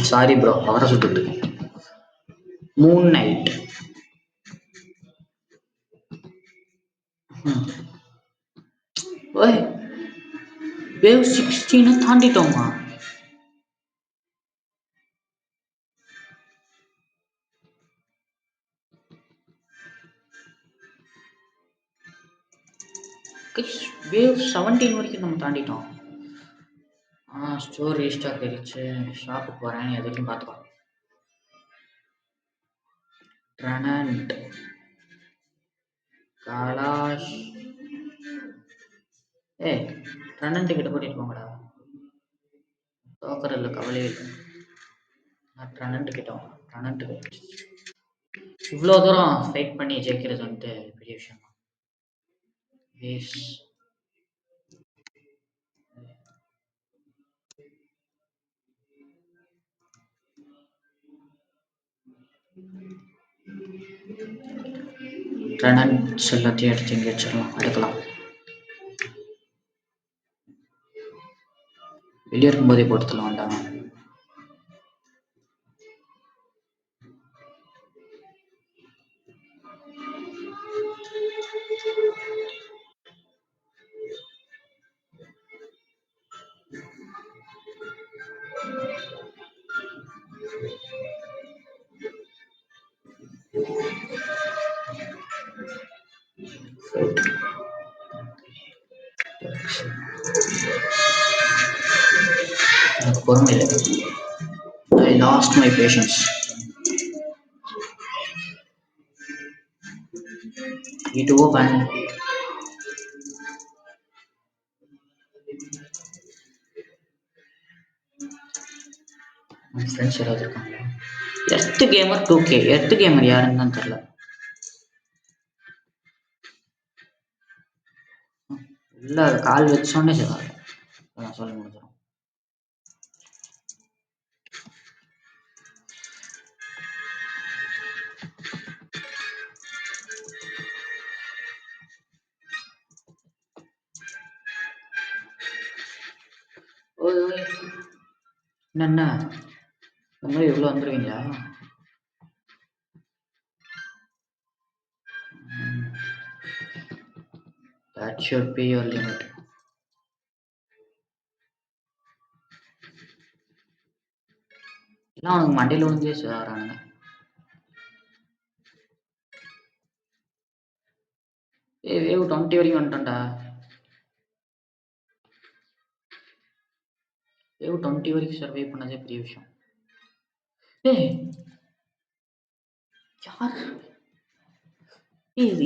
சாரி ப்ரோ, அவரை சுட்டுட்டு இருக்கேன். மூன் நைட் ஓய் வேவ் 16 தாண்டிட்டோமா? வேவ் 17 வரைக்கும் நம்ம தாண்டிட்டோம். ஸ்டோர் ரீஸ்டாக் ஆயிடுச்சு. ஷாப்புக்கு போகிறேன், எதுக்கும் பார்த்துக்கோ. ட்ரனண்ட் கலாஷ். ஏய், ட்ரனண்ட் கிட்ட கூட்டிட்டு போங்கடா. தோக்கறதுல கவலையே இல்லை. நான் ட்ரனண்ட் கிட்ட வாங்க. ட்ரனண்ட் கிட்ட இவ்வளோ தூரம் ஃபைட் பண்ணி ஜெயிக்கிறது வந்துட்டு பெரிய விஷயம் தான். வேஸ் ட்ரனண்ட்ஸ் எல்லாத்தையும் எடுத்து இங்கே வச்சிடலாம், எடுக்கலாம். வெளியே இருக்கும்போதே போட்டுலாம் வேண்டாம். எனக்கு பொறுமை இல்லை. I lost my patience. இது ஓபன். ஃப்ரெண்ட்ஸ் யாராவது இருக்காங்களா? Earth gamer 2K. Earth gamer யாருன்னு தான் தெரியல. இல்ல, கால் வச்சோன்னே செய்வாங்க. அதான் சொல்ல முடிஞ்சிடும். என்ன இந்த மாதிரி இவ்வளோ வந்துருவீங்களா? That should be your limit. எல்லாம் அவனுக்கு மண்டையில் விழுந்தே வரானுங்க. வேவ் 20 வரைக்கும் வந்துட்டோம்டா. வேவ் 20 வரைக்கும் சர்வை பண்ணதே பெரிய விஷயம். ஏய் யார்? இது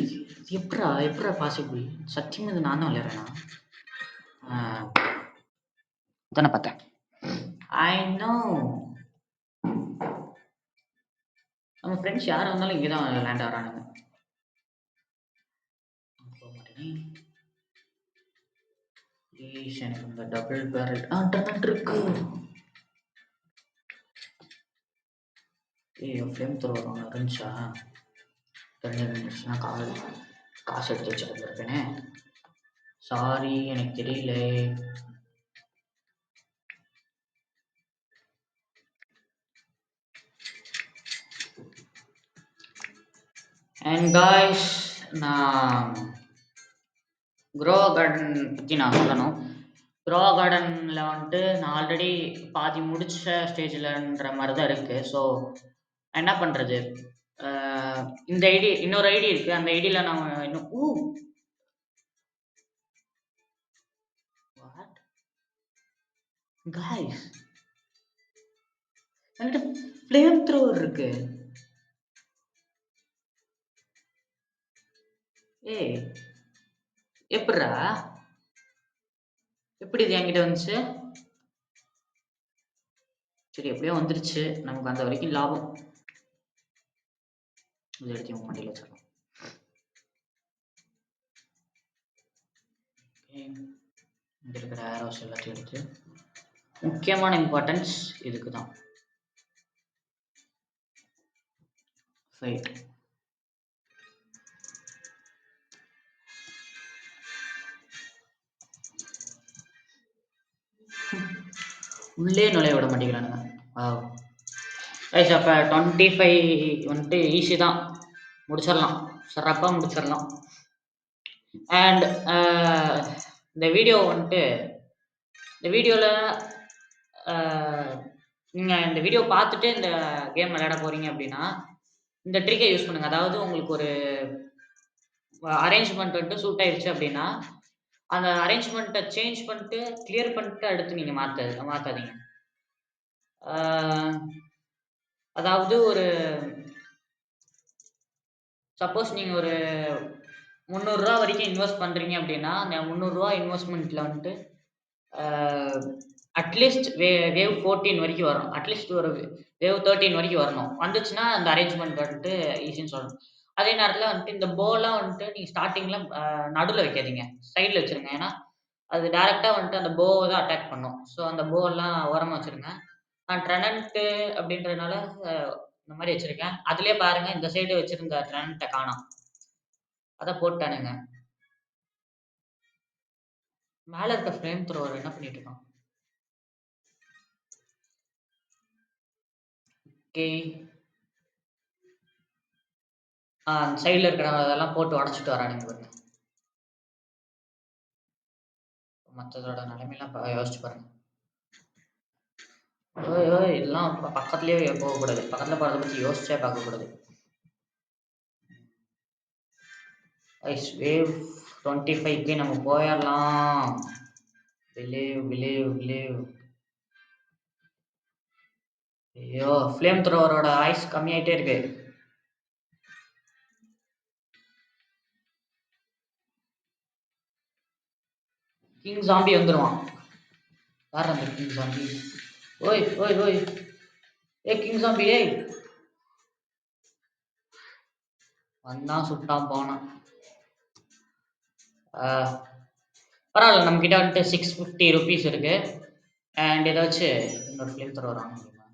எப்படா பாசிபிள்? சத்தியமா இது நான் தான் விளையாடுறேனா? தானே பார்த்தேன். I know. நம்ம ஃப்ரெண்ட்ஸ் யாராக இருந்தாலும் இங்கே தான் லேண்ட் ஆகிறானுங்க. போக மாட்டேனே. ப்ளீஸ் எனக்கு இந்த டபுள் பேரல் டர்ன் இருக்கு. ஃப்ளேம் த்ரோவர் ஒன்று இருந்துச்சா? தெரிஞ்சிருந்துச்சுன்னா காசு எடுத்து வச்சுட்டு இருப்பேனே. சாரி, எனக்கு தெரியல. அண்ட் காய்ஸ், நான் க்ரோ கார்டன் பற்றி நான் சொல்லணும். க்ரோ கார்டனில் வந்துட்டு நான் ஆல்ரெடி பாதி முடிச்ச ஸ்டேஜில்ன்ற மாதிரி தான் இருக்குது. ஸோ என்ன பண்ணுறது, இந்த ஐடி இன்னொரு ஐடி இருக்குது. அந்த ஐடியில் நான் இன்னும் வாட் காய்ஸ், என்கிட்ட ஃப்ளேம் த்ரோவர் இருக்கு. ஏய் எப்படிடா, எப்படி இது என்கிட்ட வந்துச்சு? சரி, எப்படியோ வந்துருச்சு, நமக்கு அந்த வரைக்கும் லாபம். இதை எடுத்து உங்க மண்டியில் வச்சிடலாம். இங்க இருக்கிற ஆரோஸ் எல்லாத்தையும் எடுத்து, முக்கியமான இம்பார்ட்டன்ஸ் இதுக்கு தான். ஃபைட் உள்ளே நுழைய விட மாட்டேங்கிறானுங்க. கைஸ், அப்போ 25 வந்துட்டு ஈஸி தான், முடிச்சிடலாம், சிறப்பாக முடிச்சிடலாம். அண்ட் இந்த வீடியோ வந்துட்டு, இந்த வீடியோவில் நீங்கள் இந்த வீடியோ பார்த்துட்டு இந்த கேம் விளையாட போகிறீங்க அப்படின்னா இந்த ட்ரிக்கை யூஸ் பண்ணுங்கள். அதாவது உங்களுக்கு ஒரு அரேஞ்ச்மெண்ட் வந்துட்டு சூட் ஆயிடுச்சு அப்படின்னா அந்த அரேஞ்ச்மெண்ட்டை சேஞ்ச் பண்ணிட்டு கிளியர் பண்ணிட்டு அடுத்து நீங்கள் மாற்றாதீங்க. அதாவது ஒரு சப்போஸ் நீங்க ஒரு ரூ. 300 வரைக்கும் இன்வெஸ்ட் பண்றீங்க அப்படின்னா, அந்த ரூ. 300 இன்வெஸ்ட்மென்ட்ல வந்துட்டு ஆ அட்லீஸ்ட் வேவ் 14 வரைக்கும் வரணும். அட்லீஸ்ட் ஒரு வேவ் 13 வரைக்கும் வரணும். வந்துச்சுன்னா அந்த அரேஞ்ச்மென்ட் வந்துட்டு ஈஸின்னு சொல்லணும். அதே நேரத்தில வந்துட்டு இந்த போலாம் வந்துட்டு நீங்க ஸ்டார்ட்டிங்ல நடுவுல வைக்காதீங்க. சைட்ல வச்சுருங்க. ஏன்னா, அது டைரக்ட்டா வந்துட்டு அந்த போவ தான் அட்டாக் பண்ணும். ஸோ அந்த போவெல்லாம் ஓரமா வச்சுருங்க. நான் ட்ரெனன்ட் அப்படின்றதுனால அ இந்த மாரி வச்சிருக்கேன். அதிலயே பாருங்க இந்த சைடு வச்சிருந்த ட்ரெனன்ட்ட காணோம். அத போட்டானுங்க. மேல இருக்க ஃப்ளேம் த்ரோவர் என்ன பண்ணிட்டு இருக்கான்? ஓகே. சைடுல இருக்கிற அதெல்லாம் போட்டு உடைச்சுட்டு வரானுங்க பாருங்க. மத்ததோட நிலைமைலாம் யோசிச்சு பாருங்க. ஓய்! ஓய்! இதெல்லாம் பக்கத்திலேயே போகக்கூடாது. பக்கத்துல போறத பத்தி யோசிச்சே பார்க்கக்கூடாது. கைஸ் வேவ் 25க்கு நம்ம போயிரலாம். Believe, believe, believe. ஐயோ! ஃப்ளேம் த்ரோவரோட ஆயுசு கம்மியாயிட்டே இருக்கு. கிங் ஜாம்பி வந்துருவான். யார் அந்த கிங் ஜாம்பி? ஓய்! ஓய்! ஓய்! ஏய் கிங் ஜாம்பி ஏய்! வந்தான் சுட்டான் போனான். ஆ பரவால்ல நம்மகிட்ட வந்துட்டு ₹650 இருக்கு. அண்ட் இத வச்சு இன்னொரு ஃப்ளேம் த்ரோவர் வாங்க முடியுமா?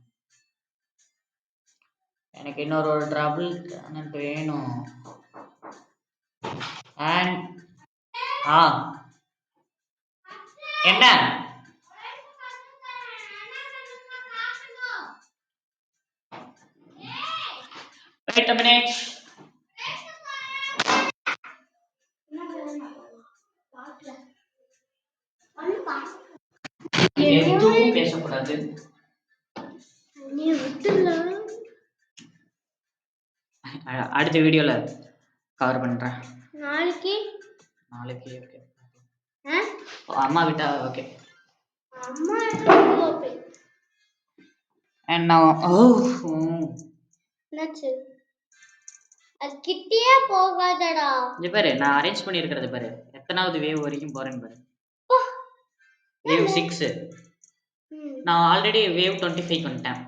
எனக்கு இன்னொரு ஒரு டபுள் கிரானேட் வேணும். அண்ட் ஆ என்ன? Wait a minute. எதுவும் பேசக்கூடாது. அடுத்த வீடியோல கவர் பண்றேன். நாளைக்கு ஓகே. அம்மா விட்டா ஓகே. அம்மா ஓகே. And now என்னாச்சு? அது கிட்டயே போகாதடா. இங்க பாரு நான் அரேஞ்ச் பண்ணியிருக்கிறது பாரு. எத்தனாவது வேவ் வரைக்கும் போறேன்னு பாரு. வேவ் 6. நான் ஆல்ரெடி வேவ் 25 வந்துட்டேன்.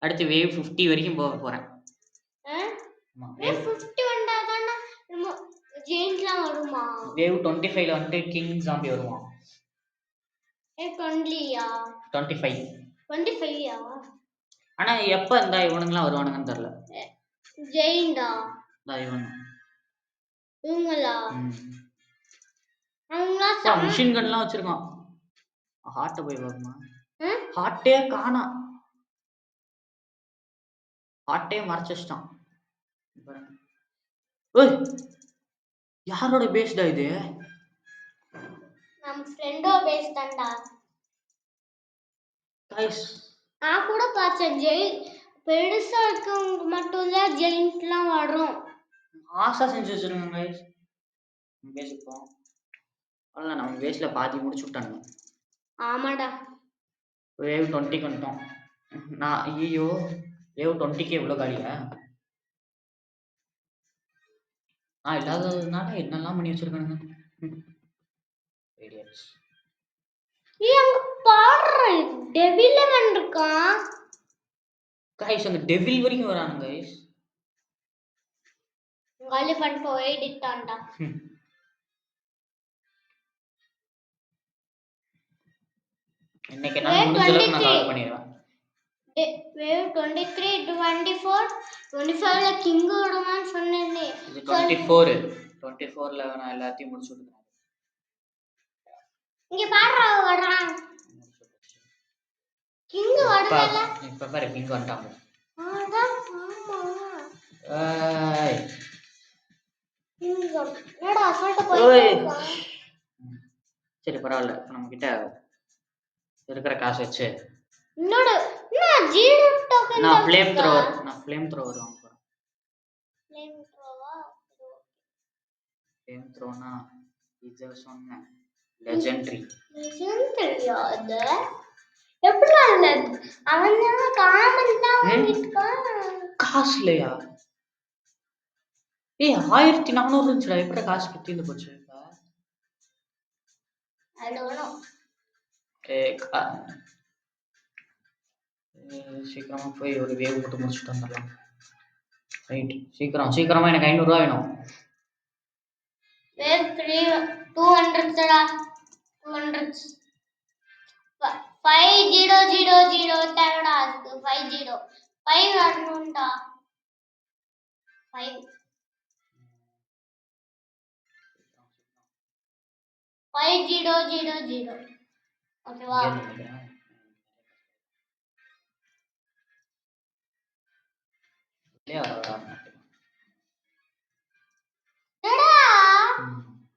அடுத்து வேவ் 50 வரைக்கும் போக போறேன். வேவ் 50 வந்தாதானே நம்ம ஜெயின்ட்லாம் வருமா? வேவ் 25ல வந்து கிங் ஜாம்பி வருவான். 20யா? 25. 25யா? ஆனா எப்ப இந்த இவனுங்கலாம் வருவானுங்கன்னு தெரியல. ஜெயின்டா? இவன். இவங்களா? அவங்களா மிஷின் கன்லாம் வச்சிருக்கான். ஹார்ட்ட போய் பாருமா. ஹார்ட்டே காணோம். ஹார்ட்டே மறைச்சு வச்சிட்டான். ஓய்! யாரோட பேஸ்டா இது? நம்ம ஃப்ரெண்டோ பேஸ் தான்டா. கைஸ் நான் கூட பார்த்தேன் பெருசா இருக்கவங்க மட்டும் தான் ஜெயின்ட்லாம் வரும். ஆசா செஞ்சு வச்சிருக்காங்க கைஸ். பேசிப்போம். அவ்வளோ நம்ம பேஸ்ல பாதி முடிச்சு விட்டானுங்க. ஆமாடா. வேவ் 20 வந்துட்டோம். நான் ஐயோ வேவ் 20க்கு எவ்வளோ காலியா? இல்லாததுனால என்னெல்லாம் பண்ணி வச்சிருக்கானுங்க. ஐடியாஸ். அங்க பாரு டெவில் லெவன் இருக்கான். கைஸ் அங்க டெவில் வரைக்கும் வரானுங்க கைஸ். காலி பண்ண போயிட்டான்டா. இன்னைக்கு நான் முடிஞ்ச அளவுக்கு நான் கவர் பண்ணிடுவேன். வேவ் 23 24 25ல கிங் ஓடுவான்னு சொன்னேனே. இது 24ல நான் எல்லாத்தையும் முடிச்சு விட்டுறேன். இங்க பாரு வரான். கிங் வரல. இப்ப பாரு கிங் வந்துட்டாங்க. ஆமா. ஏய் கிங் என்னடா அசால்ட்டா போயிட்டு. சரி பரவாயில்ல. நம்ம கிட்ட இருக்கிற காசு வச்சு என்னோட நான் ஜீரோ டோக்கன் நான் ஃப்ளேம் த்ரோவர் வாங்க போறேன். ஃப்ளேம் த்ரோனா இது சொன்னேன். லெஜெண்டரியா அது எப்படி அல்ல அவன் தான் காமன் தான் வாங்கிட்டான். காசுலையா? ஏய் 1400 இருந்துச்சுடா எப்படா காசு தீர்ந்து போச்சு இப்ப? I don't know. ஏய், சீக்கிரமா போய் ஒரு வேவ் போட்டு முடிச்சுட்டு வந்துடலாம். ரைட் சீக்கிரமா எனக்கு 500 வேணும். Wave 3 200 தடா 200 5000 தேவைடா அதுக்கு 50 5 வரணும்டா 5 5000 ஓகேவா?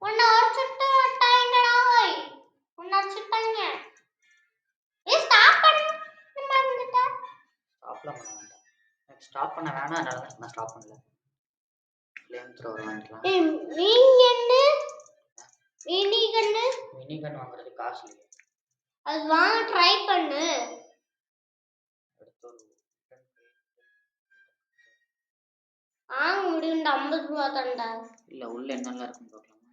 உன்னை அடிச்சுட்டு விட்டாங்கடா ஓய். உன்னை அடிச்சுட்டாங்க. ஸ்டாப் பண்ண மறந்துட்டேன். ஸ்டாப் பண்ண வேணாம் அதனால நான் ஸ்டாப் பண்ணல. ஃப்ளேம் த்ரோவர் வாங்கிக்கலாம். நீங்க என்ன மினி கன் வாங்குறது காசு இல்லையா? அது வாங்க ட்ரை பண்ணு. முடியும் 50 ரூபா தான்டா. இல்ல உள்ள என்னெல்லாம் இருக்குன்னு பார்க்கலாமா?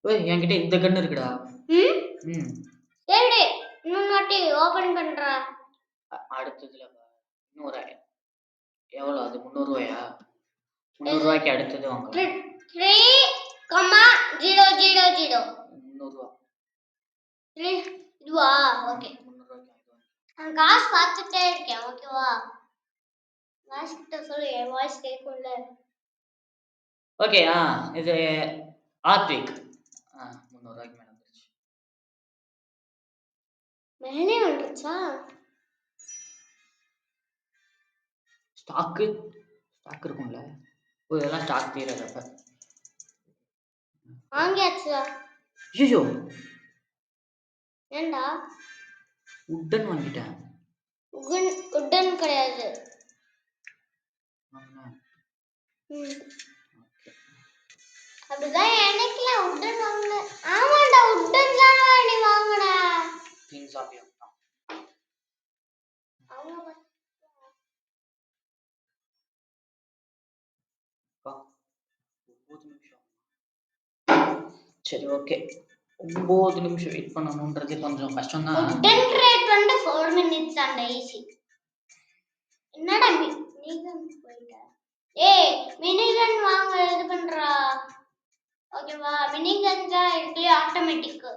ஓய் என்கிட்ட இந்த கன் இருக்குடா. சரி இன்னொரு வாட்டி ஓபன் பண்றா. அடுத்ததுல இன்னொரு எவ்வளவு அது 300 ரூபாயா? 300 ரூபாய்க்கு அடுத்தது வாங்கலாம். 3,000 300 ரூபா. இதுவா? ஓகே 300 ரூபாய்க்கு நான் காசு பார்த்துட்டே இருக்கேன். ஓகேவா? வாய்ஸ் கிட்ட சொல்லு என் வாய்ஸ் கேட்கும்ல. ஓகே இது ஆர்ட்விக் 300 ரூபாய்க்கு மேல வந்துருச்சு. மேலே வந்துருச்சா? ஸ்டாக் இருக்கும்ல. இதெல்லாம் ஸ்டாக் தீரறப்ப வாங்கியாச்சா? ஐயோ ஏண்டா? உட்டன் வாங்கிட்டேன். உட்டன் கிடையாது. அப்படிதான் எனக்குல உட்டன் வாங்கின. ஆமாடா உட்டன் தான் நீ வாங்குன. கிங் சாம்பியன் அவங்க சரி ஓகே 9 நிமிஷம் வெயிட் பண்ணணும்ன்றது கொஞ்சம் கஷ்டம் தான். உட்டன் ரேட் வந்து 4 minutes அந்த ஈஸி. என்னடா மினிகன் போயிட்ட? ஏய் மினிகன் வாங்க இது பண்றா. ஓகேவா? மினிகன் தான் இதுலயே ஆட்டோமேட்டிக்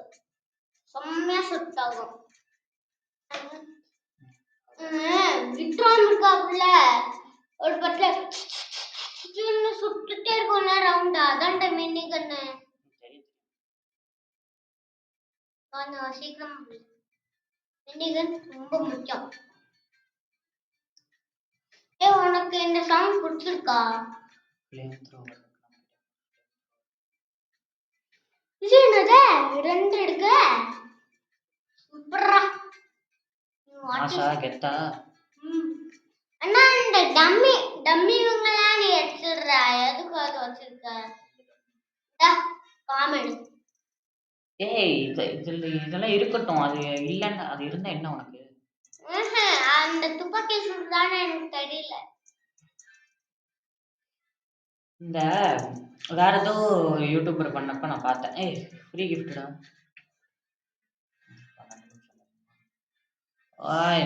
செம்மையா சுட் ஆகும். விக்ரம் இருக்காப்ல ஒரு பட்ல சுட்டுட்டே இருக்கும்ல ரவுண்டா அதான்டா மினிகன். நான் சீக்கிரம் மினிகன் ரொம்ப முக்கியம். உனக்கு இந்த சாங் பிடிச்சிருக்கா? இது என்னது 2 எடுக்க சூப்பரா மாசா கெத்தா. அண்ணா இந்த டம்மி இவங்கலாம் நீ எடுத்துடுற எதுக்கு அது வச்சிருக்க? காமெடி. ஏய் இதெல்லாம் இருக்கட்டும். அது இல்லன்னா அது இருந்தா என்ன உனக்கு? அந்த துப்பாக்கி சுடுறானே எனக்கு தெரியல. இந்த வேற ஏதோ யூடியூபர் பண்ணப்ப நான் பார்த்தேன். ஏய் ஃப்ரீ கிஃப்ட்டா? ஓய்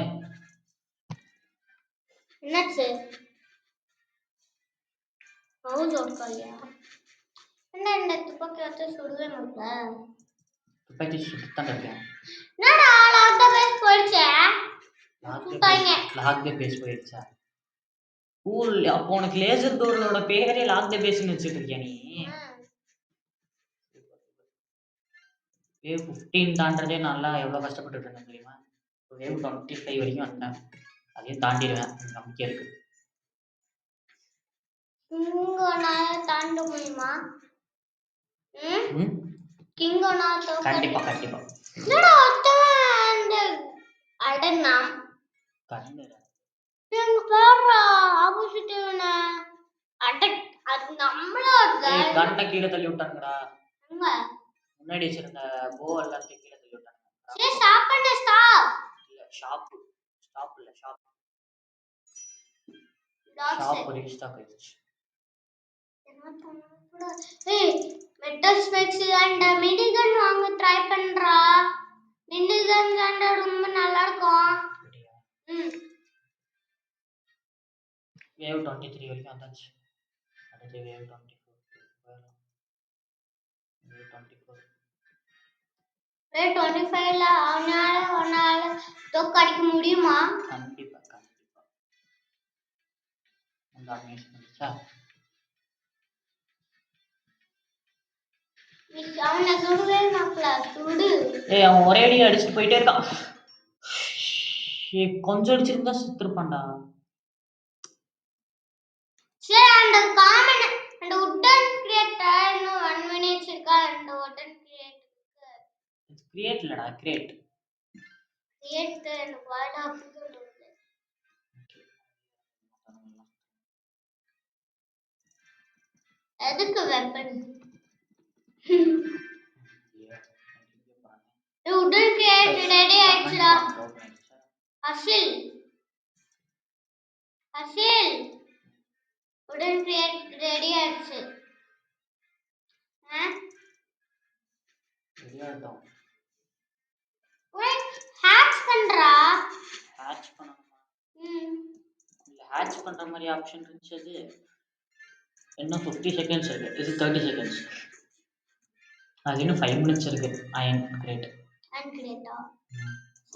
என்னாச்சு? மவுஸ் ஓடலையா? என்ன இந்த துப்பாக்கி வச்சு சுடவே முடியல. துப்பாக்கி சுட்டுதான் இருக்கேன். என்னடா லாக் தி பேஸ் போயிடுச்சே. லாக் தி பேஸ் போயிடுச்சா? கூல். அப்போ உனக்கு லேசர் டோரோட பேரே லாக் தி பேஸ்னு வச்சிட்டு இருக்கியா நீ? வேவ் 15 தாண்டறதே நல்லா எவ்வளவு கஷ்டப்பட்டுட்டு இருந்தேன் தெரியுமா? வேவ் 25 வரைக்கும் வந்தேன். அதையும் தாண்டிடுவேன் நம்பிக்கை இருக்கு. கிங்கோனால தாண்ட முடியுமா? கிங்கோனால கண்டிப்பா. என்னடா அந்த அடனா கண்ணு எங்க பாரு ஆப்போசிட்னா அடக் அது நம்மளோட கண்ணை கீழே தள்ளி விட்டாங்கடா. எங்க முன்னாடி வச்சிருந்த போ எல்லாத்தையும் கீழே தள்ளி விட்டாங்க. சரி ஸ்டாப் பண்ணு. ஸ்டாப் இல்ல ஷாப் இல்ல ஷாப் ரீஸ்டார்ட் ஆயிடுச்சு. ஏய் மெட்டல் ஸ்பெக்ஸ் அண்ட் மினிகன் வாங்க ட்ரை பண்றா. மினிகன் தான்டா ரொம்ப நல்லா இருக்கும். வேவ் 23 வரைக்கும் வந்தாச்சு. அடுத்து வேவ் 24. வேவ் 24. வேவ் 25ல அவனால தோக்கடிக்க முடியுமா? கண்டிப்பா கண்டிப்பா. அந்த அமேஸ் பண்ணிச்சா? அவனை சுடுவே மாப்ள சுடு. ஏய் அவன் ஒரே அடி அடிச்சுட்டு போயிட்டே இருக்கான். கொஞ்சம் அடிச்சிருந்தா செத்துருப்பான்டா. சரி அந்த காமன் அந்த உட்டன் கிரியேட்டர் இன்னும் 1 மினிட்ஸ் இருக்கா அந்த உட்டன் கிரியேட்டருக்கு. இது கிரியேட் இல்லடா கிரியேட். கிரியேட் எனக்கு வாடா புரியல. எதுக்கு வெப்பன்? உடன் கிரியேட் ரெடி ஆயிடுச்சுடா. அசில் அசில் உடன் கிரியேட் ரெடி ஆயிடுச்சு. ரெடியாட்டோம். வெயிட் ஹேட்ச் பண்றா. ஹேட்ச் பண்ணணுமா? இல்ல ஹேட்ச் பண்ற மாதிரி ஆப்ஷன் இருந்துச்சு. அது இன்னும் 50 செகண்ட்ஸ் இருக்கு. இது 30 செகண்ட்ஸ். அது இன்னும் 5 மினிட்ஸ் இருக்கு. Iron grade. அயன் கிரேட்டா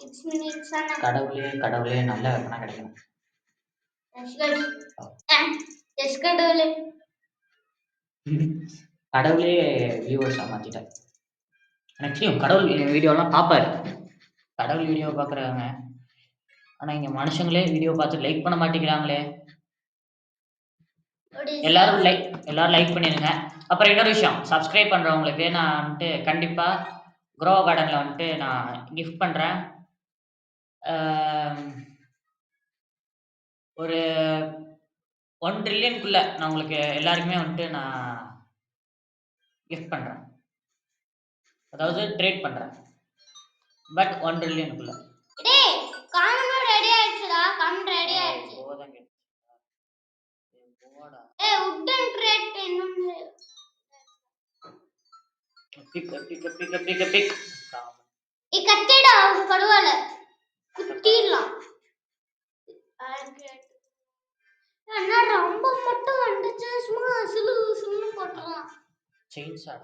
6 மினிட்ஸ் ஆனா. கடவுளே நல்ல வெப்பனா கிடைக்கும். எஸ் கடவுளே. கடவுளே வியூவர்ஸா மாத்திட்டார். எனக்கு தெரியும் கடவுள் வீடியோலாம் பார்ப்பாரு. கடவுள் வீடியோ பார்க்குறவங்க. ஆனா இங்க மனுஷங்களே வீடியோ பார்த்து லைக் பண்ண மாட்டேங்கிறாங்களே. எல்லாரும் லைக் பண்ணிடுங்க. அப்புறம் இன்னொரு விஷயம், சப்ஸ்கிரைப் பண்றவங்களுக்கு நான் வந்துட்டு கண்டிப்பா க்ரோ கார்டன்ல வந்துட்டு நான் கிஃப்ட் பண்றேன். ஒரு 1 ட்ரில்லியனுக்குள்ள நான் உங்களுக்கு எல்லாருக்குமே வந்துட்டு நான் கிஃப்ட் பண்றேன். அதாவது ட்ரேட் பண்றேன். பட் 1 ட்ரில்லியனுக்குள்ள. டேய் காமன் ரெடி ஆயிடுச்சுடா. காமன் ரெடி ஆயிடுச்சு. போதங்க. போடா. ஏய் உட்டன் கிரியேட் இன்னும் பிக். கட்டிடா பரவாயில்ல. குத்திடலாம். அண்ணா ரொம்ப மட்டும் வந்துச்சு சும்மா சிலு சிலு போட்டுறலாம். Chain sir.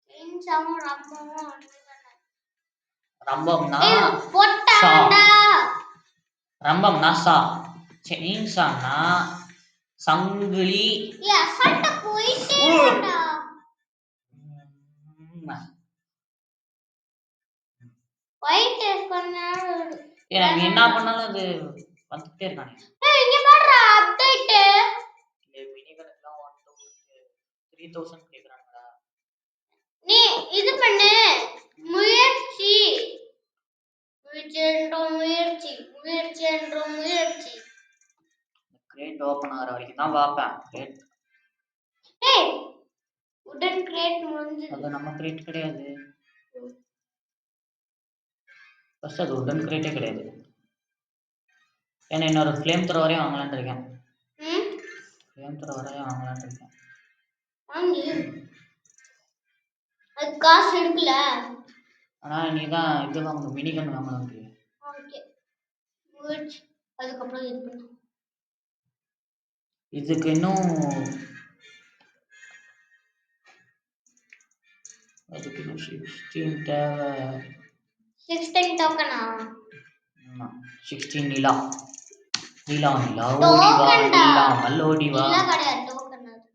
செயின் சாவும் ரம்பமும் வந்துட்டானே. ரம்பம்னா போட்டாடா. ரம்பம்னா சா. செயின் சானா சங்கிலி. சட்ட போயிட்டேடா. ஒயிட் பண்ணாரு. நீ என்ன பண்ணாலும் அது வந்துட்டே இருக்கானே. ஏய் இங்க பாருடா அப்டேட். மினிகனுக்குலாம் 3000 கேக்குறாங்கடா. நீ இது பண்ணு முயற்சி. முயற்சி. கிரேட் ஓபன் ஆகிற வரைக்கும் தான் பாப்பேன். கிரேட். ஏய் உடன் கிரேட் முடிஞ்சு. அது நம்ம கிரேட் கிடையாது. ஃபர்ஸ்ட் அது உடன் கிரேட்டே கிடையாது. ஏன்னா இன்னொரு ஃப்ளேம் த்ரோவரே வாங்கலான்னு இருக்கேன். ஃப்ளேம் த்ரோவரே வாங்கலான்னு இருக்கேன். வாங்கி. அது காசு எடுக்கல. ஆனா நீ தான் இது வாங்கணும், மினிகன் வாங்கணும். ஓகே. முயற்சி. அதுக்கப்புறம் இது பண்ணு. இதுக்கு இன்னும் அதுக்கு இன்னும் 16 தேவை. 16 டோக்கனா? ஆமா 16 நிலா. ஓடிவா நிலா மல்லோடிவா. நிலா கிடையாது டோக்கன் அது.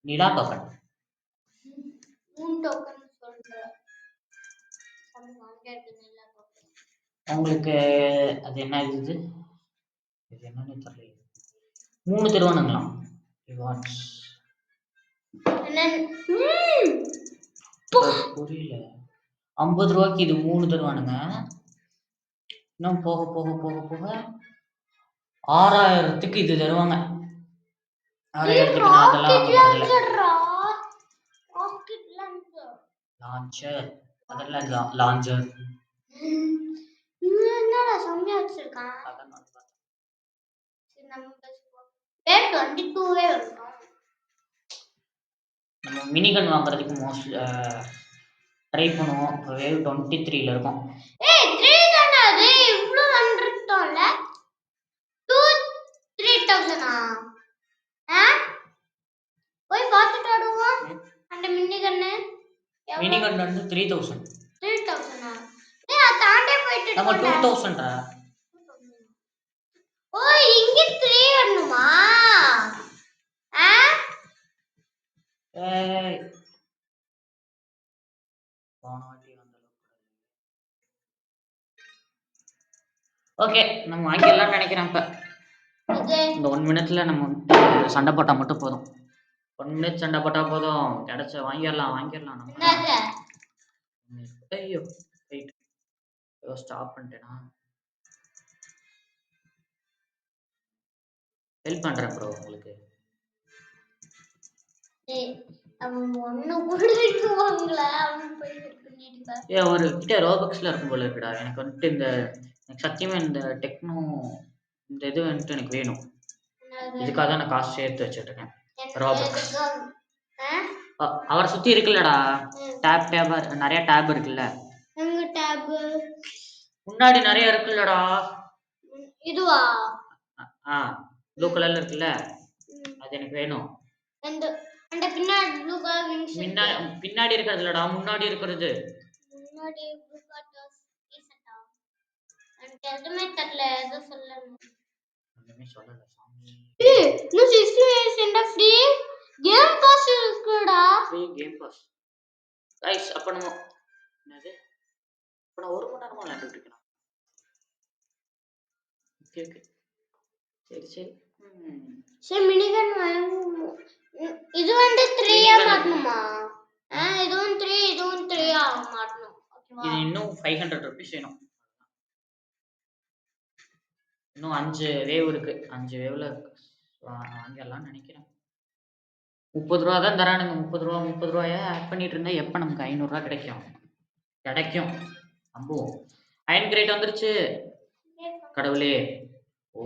நிலா டோக்கன். 3 டோக்கன் சொல்றேன். உங்களுக்கு அது என்ன இது என்னன்னு தெரியல. 3 தருவானுங்களாம். ரிவார்ட்ஸ் புரியல. 50 ரூபாய்க்கு இது 3 தருவானுங்க. இன்னும் போக 6000க்கு இது தருவாங்க. 6000க்கு நான் அதெல்லாம் லான்ச்சர் அதெல்லாம் லான்ச்சர். என்னடா சம்மையா வச்சிருக்கான். அதான் நான் பார்த்தேன். சரி நம்ம பேசுவோம். 22 இருக்கும். நம்ம மினி கன் வாங்குறதுக்கு மோஸ்ட் ட்ரை பண்ணுவோம். இப்போ வேவ் 23ல இருக்கோம். ஏய் 3 தானே அது இவ்ளோ வந்துட்டோம்ல 3000 ஆ போய் பார்த்துட்டு வருவோம் அந்த மினி கன்னு மினி கன் வந்து 3000. 3000 ஏய் அது தாண்டே போயிட்டு நம்ம 2000டா. ஓ இங்க 3 வரணுமா ஆ ஏய் போனவாட்டி வந்த அளவுக்கு. ஓகே நம்ம வாங்கிடலாம் நினைக்கிறேன். இப்போ இந்த 1 மினிட்ல நம்ம சண்டை போட்டா மட்டும் போதும். 1 மினிட் சண்டை போட்டா போதும். கிடைச்ச வாங்கிடலாம் நம்ம. ஐயோ வெயிட் ஸ்டாப் பண்ணிட்டேனா? ஹெல்ப் பண்றேன் ப்ரோ உங்களுக்கு. ஒரு கிட்ட ரோபக்ஸ்ல இருக்கும் போல இருக்குடா. எனக்கு வந்துட்டு எனக்கு சத்தியமா இந்த டெக்னோ இந்த இது வந்துட்டு எனக்கு வேணும். இதுக்காக தான் நான் காசு சேர்த்து வச்சுட்டு இருக்கேன். ரோபக்ஸ் அவரை சுத்தி இருக்குல்லடா. டேப் நிறைய டேப் இருக்குல்ல. முன்னாடி நிறைய இருக்குல்லடா. இதுவா? ப்ளூ கலர்ல இருக்குல்ல, அது எனக்கு வேணும். அந்த பின்னாடி ப்ளூ கலர் விங்ஸ் பின்னாடி இருக்குதுலடா, முன்னாடி இருக்குது. முன்னாடி ப்ளூ கலர் டீ-ஷர்ட்டா? எனக்கு எதுமே தெரியல. ஏதோ சொல்லணும். ஒண்ணுமே சொல்லல சாமி. ஏய் இன்னும் 60 days என்ன ஃப்ரீ கேம் பாஸ் இருக்குடா. Free game pass. गाइस அப்ப நம்ம என்னது? அப்ப நான் 1 மணி நேரமா விளையாண்டுட்டு இருக்கேன். ஓகே சரி சரி மினிகன் வாங்கு. இது வந்து 3 ஆ மாத்தணுமா? இதுவும் 3 இதுவும் 3 ஆ மாத்தணும். ஓகேவா? இது இன்னும் 500 ரூபீஸ் வேணும். இன்னும் 5 வேவ் இருக்கு. 5 வேவ்ல வாங்கிடலாம்னு நினைக்கிறேன். 30 ரூபா தான் தரானுங்க. 30 ரூபாயா ஆட் பண்ணிட்டு இருந்தா எப்ப நமக்கு 500 ரூபா கிடைக்கும். அம்போ அயன் கிரேட் வந்துருச்சு. கடவுளே ஓ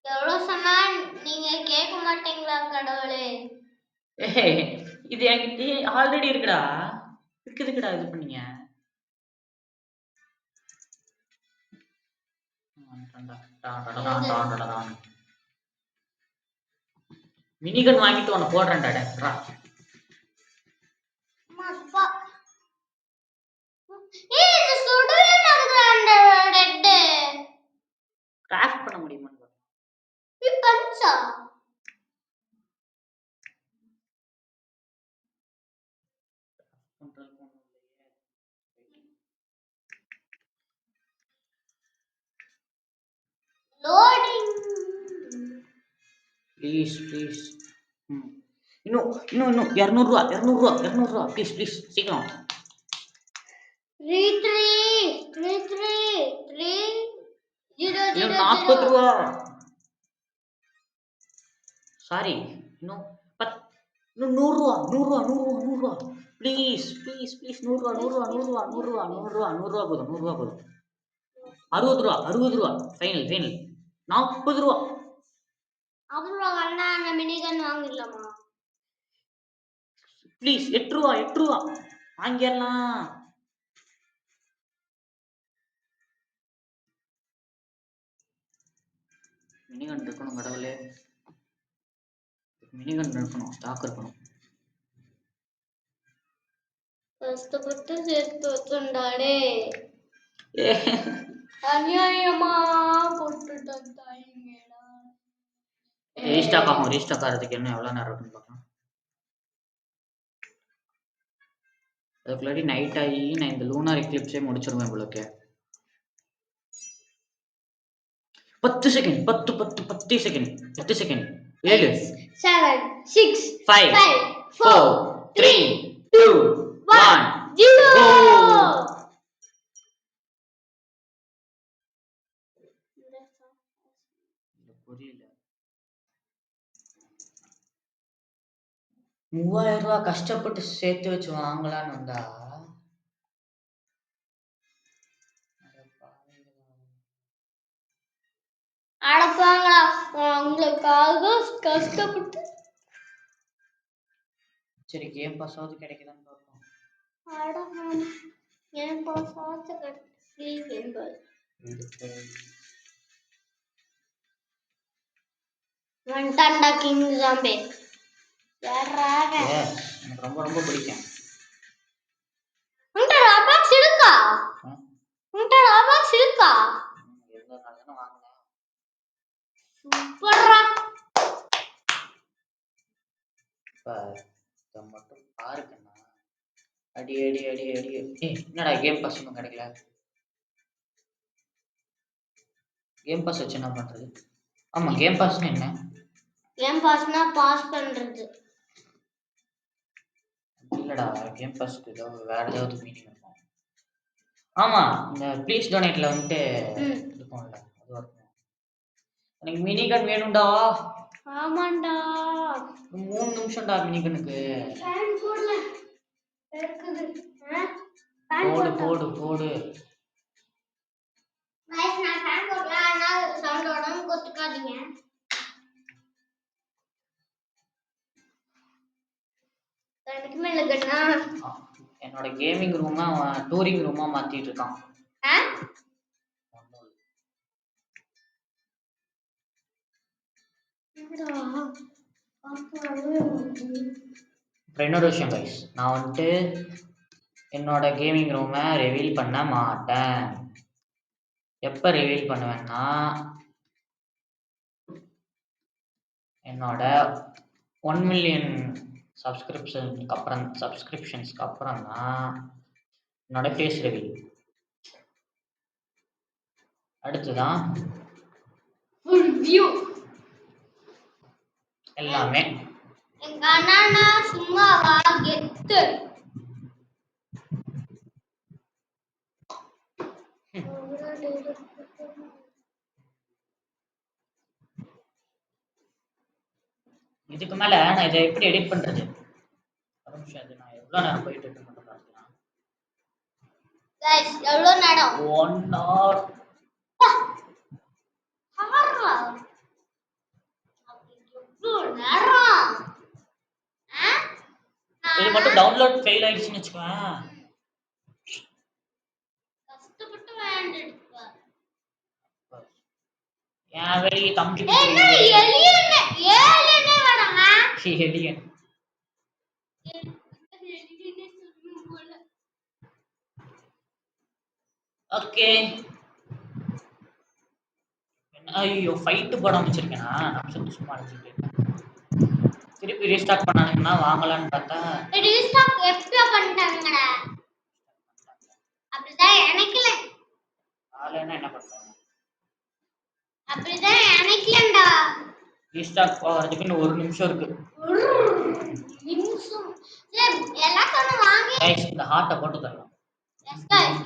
எவ்வளவு சொன்னா நீங்க கேட்க மாட்டீங்களா கடவுளே? இது என்கிட்ட ஆல்ரெடி இருக்குடா. இருக்குதுடா. இது பண்ணீங்க மினிகன் வாங்கிட்டு உன்னை போடுறேன்டா. டேரா அப்பா ஏய் இது சுடவே மாட்டேங்குது அந்த ரெட். கிராஃப்ட் பண்ண முடியுமா? நீ பஞ்சா லோடிங் ப்ளீஸ் இன்னும் 200 ரூபா ப்ளீஸ் சீக்கிரம். 40 ரூபா. சாரி இன்னும் 100 ரூபா ப்ளீஸ் 100 ரூபா போதும். 60 ரூபா ஃபைனல் 40 ரூபா. அப்புறம் அண்ணா அந்த மினிகன் வாங்கிடலாமா? ப்ளீஸ் 8 ரூபா வாங்கிடலாம். மினிகன் இருக்கணும் கடவுளே. மினிகன் இருக்கணும். ஸ்டாக் இருக்கணும். கஷ்டப்பட்டு சேர்த்து வச்சுண்டாடே. அநியாயமா போட்டுட்டான் தாயிங்கடா. ரீஸ்டாக் ஆகிறதுக்கு என்ன எவ்வளவு நேரம் இருக்குன்னு பார்க்கலாம். அதுக்குள்ளாடி நைட் ஆகி நான் இந்த லூனார் எக்லிப்ஸே முடிச்சிருவேன். உங்களுக்கு 10 செகண்ட் 10 செகண்ட் 7 7 6 5 4 3 2 1 0. புரியல. ரூபாய் கஷ்டப்பட்டு சேர்த்து வச்சு வாங்கலான்னு வந்தா அடப்பாங்களா உங்களுக்காக கஷ்டப்பட்டு. சரி கேம் பாஸாவது கிடைக்குதான்னு பார்ப்போம். என் பாஸ் வந்துட்டான்டா கிங் ஜாம்பே. எனக்கு ரொம்ப ரொம்ப பிடிக்கும். உன்ட ராபாக்ஸ் இருக்கா? உன்ட ராபாக்ஸ் இருக்கா? எவ்வளவு நாள் வாங்கினேன். சூப்பர்ரா. மட்டும் பாருக்கண்ணா. அடி அடி அடி அடி. என்னடா கேம் பாஸ் ஒன்றும் கிடைக்கல. கேம் பாஸ் வச்சு என்ன பண்றது? ஆமா கேம் பாஸ்னா என்ன? கேம் பாஸ்னா பாஸ் பண்றது. இல்லடா கேம் பாஸ்க்கு ஏதோ வேற ஏதாவது மீனிங் இருக்கும். ஆமா இந்த ப்ளீஸ் டொனேட்ல வந்துட்டு இருக்கும்ல அது இருக்கும். எனக்கு மினி கன் வேணும்டா. ஆமாண்டா 3 நிமிஷம்டா மினி கனுக்கு. ஃபேன் போடல இருக்குது. போடு போடு போடு. गाइस நான் ஃபேன் போடல அதனால சவுண்ட் வராம கொத்துக்காதீங்க. எனக்கு மேல கண்ணா என்னோட கேமிங் ரூமா டூரிங் ரூமா மாத்திட்டு இருக்கான். இன்னொரு விஷயம் கைஸ், நான் வந்துட்டு என்னோட கேமிங் ரூமை ரிவீல் பண்ண மாட்டேன். எப்ப ரிவீல் பண்ணுவேன்னா என்னோட 1 மில்லியன் சப்ஸ்கிரிப்ஷன்ஸ்க்கு அப்புறம் தான் என்னோட ஃபேஸ் ரிவீல். அடுத்துதான் ஃபுல் வியூ எல்லாமே. எங்க அண்ணா சும்மா வா கெத்து. இதுக்கு மேல நான் இதை எப்படி எடிட் பண்றது? ஒரு நிமிஷம், அது நான் எவ்வளவு நேரம் போயிட்டு இருக்கு மட்டும் பார்க்கலாம். गाइस எவ்வளவு நேரம்? 1 hour. ஹாரா எவ்வளவு நேரம்? இது மட்டும் டவுன்லோட் ஃபெயில் ஆயிடுச்சுன்னு வச்சுக்கோங்க. கஷ்டப்பட்டு வாங்கிடுப்பா. ஏன் வெளிய தம்பி என்ன எலியனே வராங்க? Alien okay. ஐயோ ஃபைட் போடாம வச்சிருக்கேனா? நான் சும்மா அடிச்சிட்டு திருப்பி ரீஸ்டார்ட் பண்ணாங்கன்னா வாங்கலாம்னு பார்த்தா ரீஸ்டார்ட் எப்ப பண்ணிட்டாங்கடா? அப்படிதான் எனக்குல. ஆளேனா என்ன பண்றாங்க? அப்படிதான் எனக்குலடா. ரீஸ்டார்ட் போறதுக்கு இன்னும் 1 நிமிஷம் இருக்கு. 1 நிமிஷம். சரி எல்லாரும் வாங்க. गाइस இந்த ஹார்ட்ட போட்டு தரலாம். Yes guys.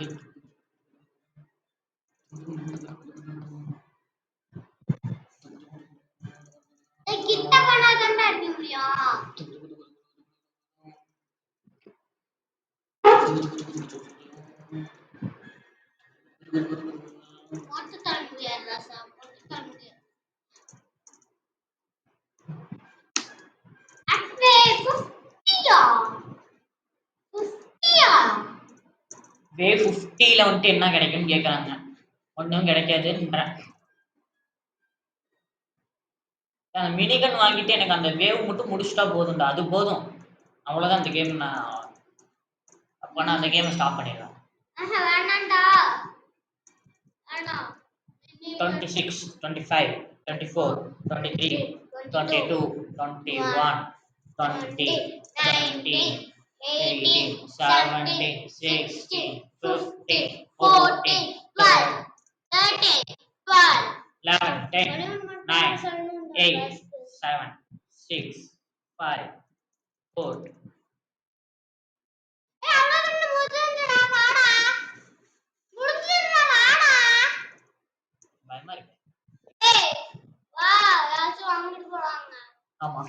கிட்ட பண்ணாதடா அடிக்க முடியும். போட்டு தர முடியாது ராசா, போட்டு தர முடியாது. அட்வே 50யா? 50யா? வே 50ல வந்து என்ன கிடைக்கும்னு கேக்குறாங்க. ஒண்ணும் கிடைக்காதுன்றேன். மினிகன் வாங்கிட்டு எனக்கு அந்த வேவ் மட்டும் முடிச்சிட்டா போதும்டா. அது போதும். அவ்வளவுதான் இந்த கேம். நான் அப்ப நான் அந்த கேமை ஸ்டாப் பண்ணிடுறேன். வேணாம்டா. வேணாம். 26, 25, 24, 23, 22, 21, 20, 19, 18, 17, 16, 15, 14, 12, 13, 12, 11, 10, 9, 8, 7, 6, 5, 4. பயமா இருக்கு. வா யாராச்சும் வாங்கிட்டு போறாங்க. ஆமா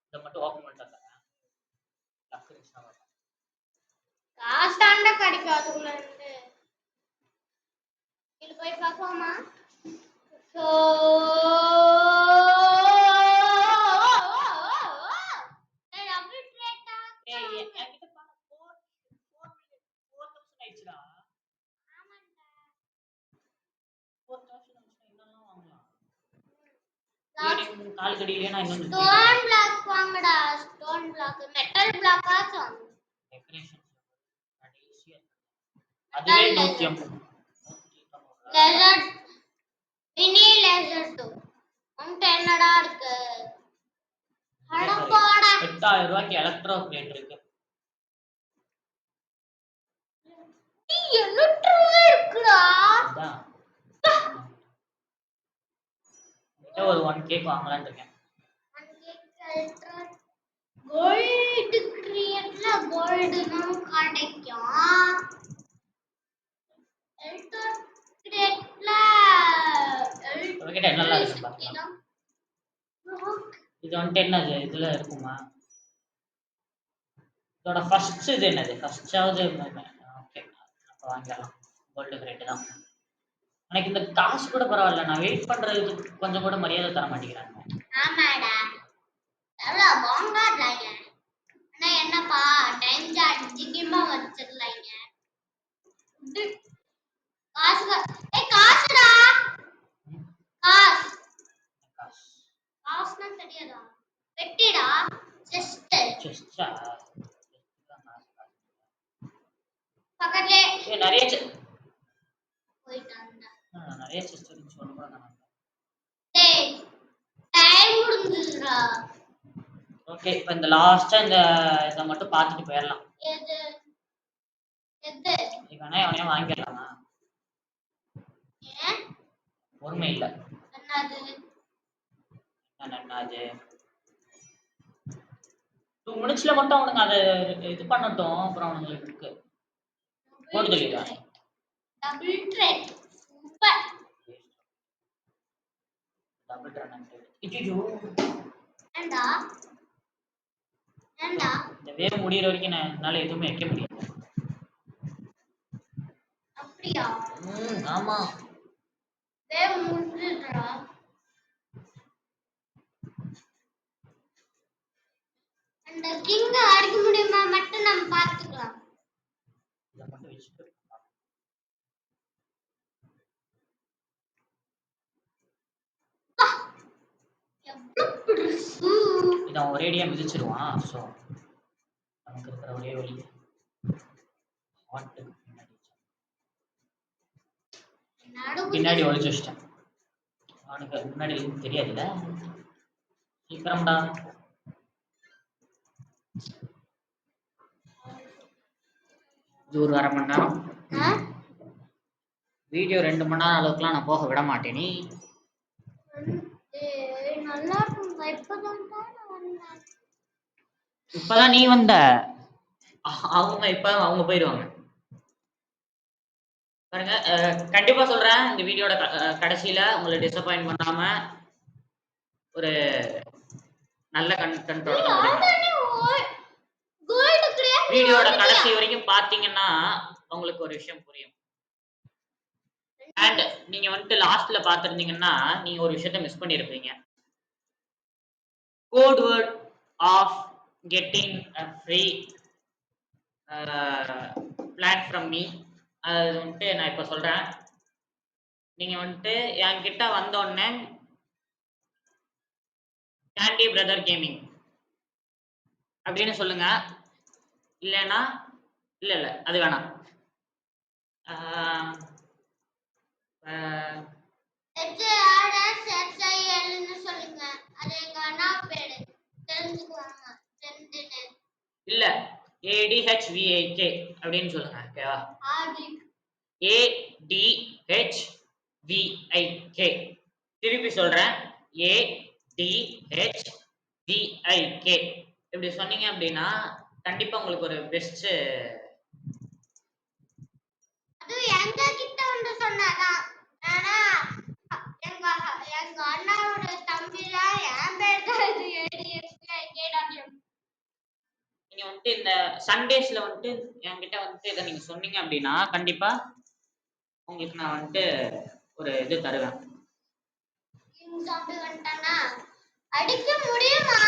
இத மட்டும் ஓபன் பண்ணிட்டேன். இருக்கு அதுக்குள்ள இருந்து இது போய் பார்ப்போமா சோ டபுள் ட்ரேட்டா என்கிட்ட பாரு 4000 ஆயிடுச்சுடா. ஆமாண்டா 4000 இன்னும் வாங்கலாம். கால் கடியிலே நான் இன்னும் ஸ்டோன் பிளாக் வாங்கடா ஸ்டோன் பிளாக் மெட்டல் பிளாக் ஆச்சும் டெக்கரேஷன் கடைசியா அதுவே 150. லேசர் மினி லேசர் 2 உன்கிட்ட என்னடா இருக்கு அடப்பாடா 8000 ரூபாய்க்கு எலக்ட்ரோ பிளேட் இருக்கு. நீ எலக்ட்ரோ இருக்குடா அதான் ஒரு 1 கேக் வாங்கலாம்னு இருக்கேன். 1 கேக் அல்ட்ரா கோல்ட் கிரியேட்ல கோல்டுனா கிடைக்கும் அல்ட்ரா கிரியேட்ல உங்ககிட்ட என்னலாம் இருக்கு பாக்கலாம். இது வந்துட்டு என்னது இதுல இருக்குமா? இதோட ஃபர்ஸ்ட் இது என்னது? ஃபர்ஸ்டாவது ஓகே அப்ப வாங்கலாம். கோல்டு கிரேட் தான். எனக்கு இந்த காசு கூட பரவாயில்ல. நான் வெயிட் பண்றதுக்கு கொஞ்சம் கூட மரியாதை தர மாட்டேங்கிறாங்க. ஆமாடா எவ்வளோ வாங்காதீங்க ஆனா என்னப்பா டைம் அதிகமா வச்சிடலாங்க காசு காசுடா காசு காசுனா தெரியாதா வெட்டிடா செஸ்டா பக்கத்துல நிறைய போயிட்டான்டா நிறைய செஸ்ட் இருந்துச்சு ஒண்ணு கூட காணோம். டேய் டைம் முடிஞ்சுதுடா. ஓகே இப்போ இந்த லாஸ்டா இந்த இத மட்டும் பார்த்துட்டு போயிடலாம். எது எது இவனே அவனே வாங்கிடலாமா? ஏன் பொறுமை இல்ல. என்னது என்னது 2 மினிட்ஸ்ல மட்டும் அவனுங்க அதை இது பண்ணட்டும். அப்புறம் அவனுங்களுக்கு இருக்கு போட்டு சொல்லிடுறான். Double thread super double thread ஐயோ ஏண்டா ஏண்டா இந்த வேவ் முடியற வரைக்கும் என்னால எதுவுமே வைக்க முடியாது. அப்படியா ஆமா வேவ் முடிஞ்சுடா. அந்த கிங்க அடிக்க முடியுமா மட்டும் நம்ம பார்த்துக்கலாம். இத மட்டும் வச்சுட்டு இதான் ஒரேடியா மிதிச்சிருவான். ஸோ நமக்கு இருக்கிற ஒரே வழி பின்னாடி ஒழிச்சு வச்சிட்டேன். அவனுக்கு முன்னாடி எதுவும் தெரியாதுல்ல. சீக்கிரம்டா இது ஒரு 1/2 மணி நேரம் வீடியோ 2 மணி நேரம் அளவுக்குலாம் நான் போக விட மாட்டேன். நீ நல்லா இருக்கும். இப்பதான் நீ வந்த. அவங்க இப்பதான் அவங்க போயிடுவாங்க பாருங்க. கண்டிப்பா சொல்றேன் இந்த வீடியோட கடைசியில உங்களை டிசப்பாயிண்ட் பண்ணாம ஒரு நல்ல கண்டென்ட்டோட வீடியோட கடைசி வரைக்கும் பாத்தீங்கன்னா உங்களுக்கு ஒரு விஷயம் புரியும். அண்ட் நீங்க வந்துட்டு லாஸ்ட்ல பாத்திருந்தீங்கன்னா நீங்க ஒரு விஷயத்த மிஸ் பண்ணிருப்பீங்க. Code word of getting a free plan from me. அது வந்துட்டு நான் இப்ப சொல்றேன். நீங்க வந்துட்டு என்கிட்ட வந்த உடனே கேண்டி பிரதர் கேமிங் அப்படின்னு சொல்லுங்க. இல்லைன்னா இல்ல அது வேணாம். இல்ல ADHVIK அப்படின்னு சொல்லுங்க. ஓகேவா? ADHVIK திருப்பி சொல்றேன். ADHVIK இப்படி சொன்னீங்க அப்படின்னா கண்டிப்பா உங்களுக்கு ஒரு பெஸ்ட். அது எங்க கிட்ட வந்து சொன்னாதான் ஆனா எங்க அண்ணாவோட தம்பிலாம் என் பேர் தான் இது ADHVIK. நீங்க வந்துட்டு இந்த சண்டேஸ்ல வந்துட்டு என்கிட்ட வந்துட்டு இதை நீங்க சொன்னீங்க அப்படின்னா கண்டிப்பா உங்களுக்கு நான் வந்துட்டு ஒரு இது தருவேன். சாப்பிட்டு வந்துட்டானா அடிக்க முடியுமா?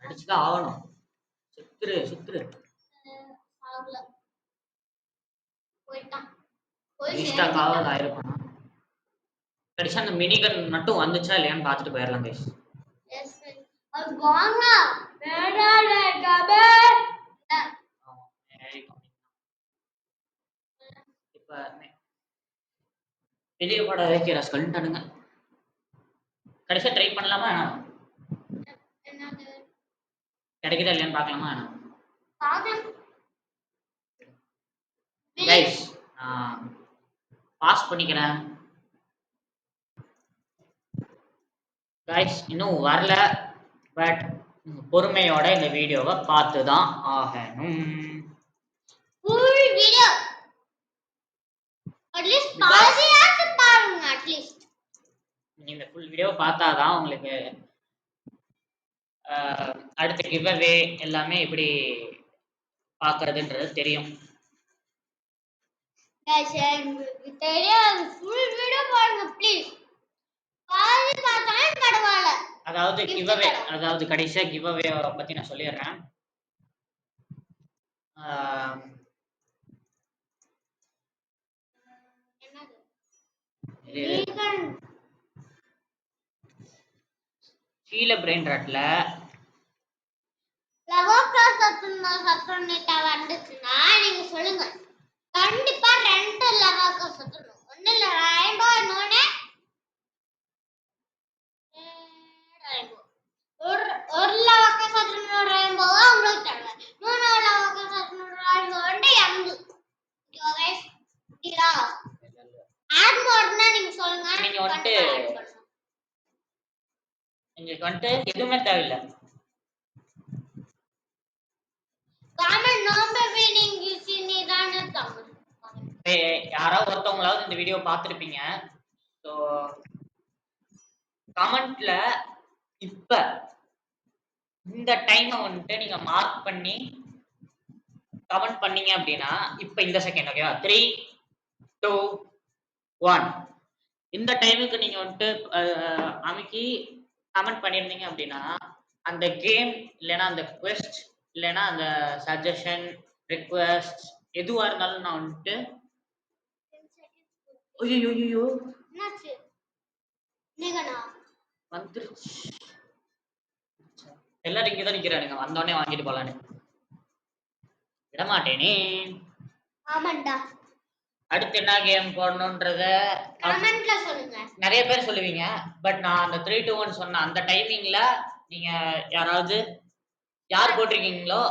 அடிச்சுதான் ஆகணும். சுத்துரு சுத்துரு. ஆகல போயிட்டான். ரீஸ்டாக் ஆகாத ஆயிருப்பானா? கடைசியா அந்த மினிகன் மட்டும் வந்துச்சா இல்லையான்னு பார்த்துட்டு போயிடலாம் கைஸ். அது வாங்க வேடால கபே. இப்ப வெளியே போட வைக்கிற சொல்லிட்டானுங்க. கடைசியா ட்ரை பண்ணலாமா? என்னது கிடைக்குதா இல்லையான்னு பார்க்கலாமா? பார்க்கலாம் கைஸ் பாஸ் பண்ணிக்கிறேன். கைஸ் இன்னும் வரல, பட் பொறுமையோட இந்த வீடியோவை பார்த்து தான் ஆகணும். ஃபுல் வீடியோ அட்லீஸ்ட் பாதியாவது பாருங்க. அட்லீஸ்ட் நீங்க ஃபுல் வீடியோ பார்த்தாதான் உங்களுக்கு அடுத்த கிவ் அவே எல்லாமே எப்படி பார்க்கறதுன்றது தெரியும். गाइस உங்களுக்கு தெரியாது. ஃபுல் வீடியோ பாருங்க ப்ளீஸ். பாதி பார்த்தாலும் பரவாயில்லை. அதாவது கிவ் அவே, அதாவது கடைசியா கிவ் அவே பத்தி நான் சொல்லிடுறேன். கீழே பிரெயின் ராட்ல லவோக்கா சத்துனேட்டா வந்துச்சுன்னா நீங்க சொல்லுங்க. கண்டிப்பா 2 லவோக்கா சத்துணும். ஒண்ணு இல்ல ரெயின்போ, இன்னொன்னு ரெயின்போ. ஒரு லவோக்கா சத்துணும் ரெயின்போ உங்களுக்கு தருவேன். இன்னொரு லவோக்கா சத்துணும் ரெயின்போ வந்து எங்க ஓகே இதா ஆட் மோட்னா நீங்க சொல்லுங்க. நீங்க வந்துட்டு உங்களுக்கு வந்துட்டு எதுவுமே தேவையில்லை. காமெண்ட் நம்பர் மீனிங் யூசி நீ தான தமிழ். யாராவது ஒருத்தவங்களாவது இந்த வீடியோ பார்த்துருப்பீங்க. ஸோ கமெண்ட்ல இப்ப இந்த டைமை வந்துட்டு நீங்க மார்க் பண்ணி கமெண்ட் பண்ணீங்க அப்படின்னா இப்ப இந்த செகண்ட் ஓகேவா 3 2 1 இந்த டைமுக்கு நீங்க வந்துட்டு அமைக்கி கமெண்ட் பண்ணியிருந்தீங்க அப்படின்னா அந்த கேம் இல்லைன்னா அந்த குவெஸ்ட் இல்லைன்னா அந்த சஜஷன் ரிக்வெஸ்ட் எதுவா இருந்தாலும் நான் வந்துட்டு ஐயோ என்னாச்சு நீங்கனா வந்துருச்சு. எல்லாரும் இங்கே தான் நிற்கிறானுங்க, வந்தோடனே வாங்கிட்டு போகலான்னு விடமாட்டேனே. ஆமாண்டா. அடுத்து என்ன கேம் போடணுன்றத கமெண்ட்ல சொல்லுங்க. நிறைய பேர் சொல்லுவீங்க, பட் நான் அந்த 3 2 1 சொன்ன அந்த டைமிங்ல நீங்க யாராவது யார் போட்டிருக்கீங்களோ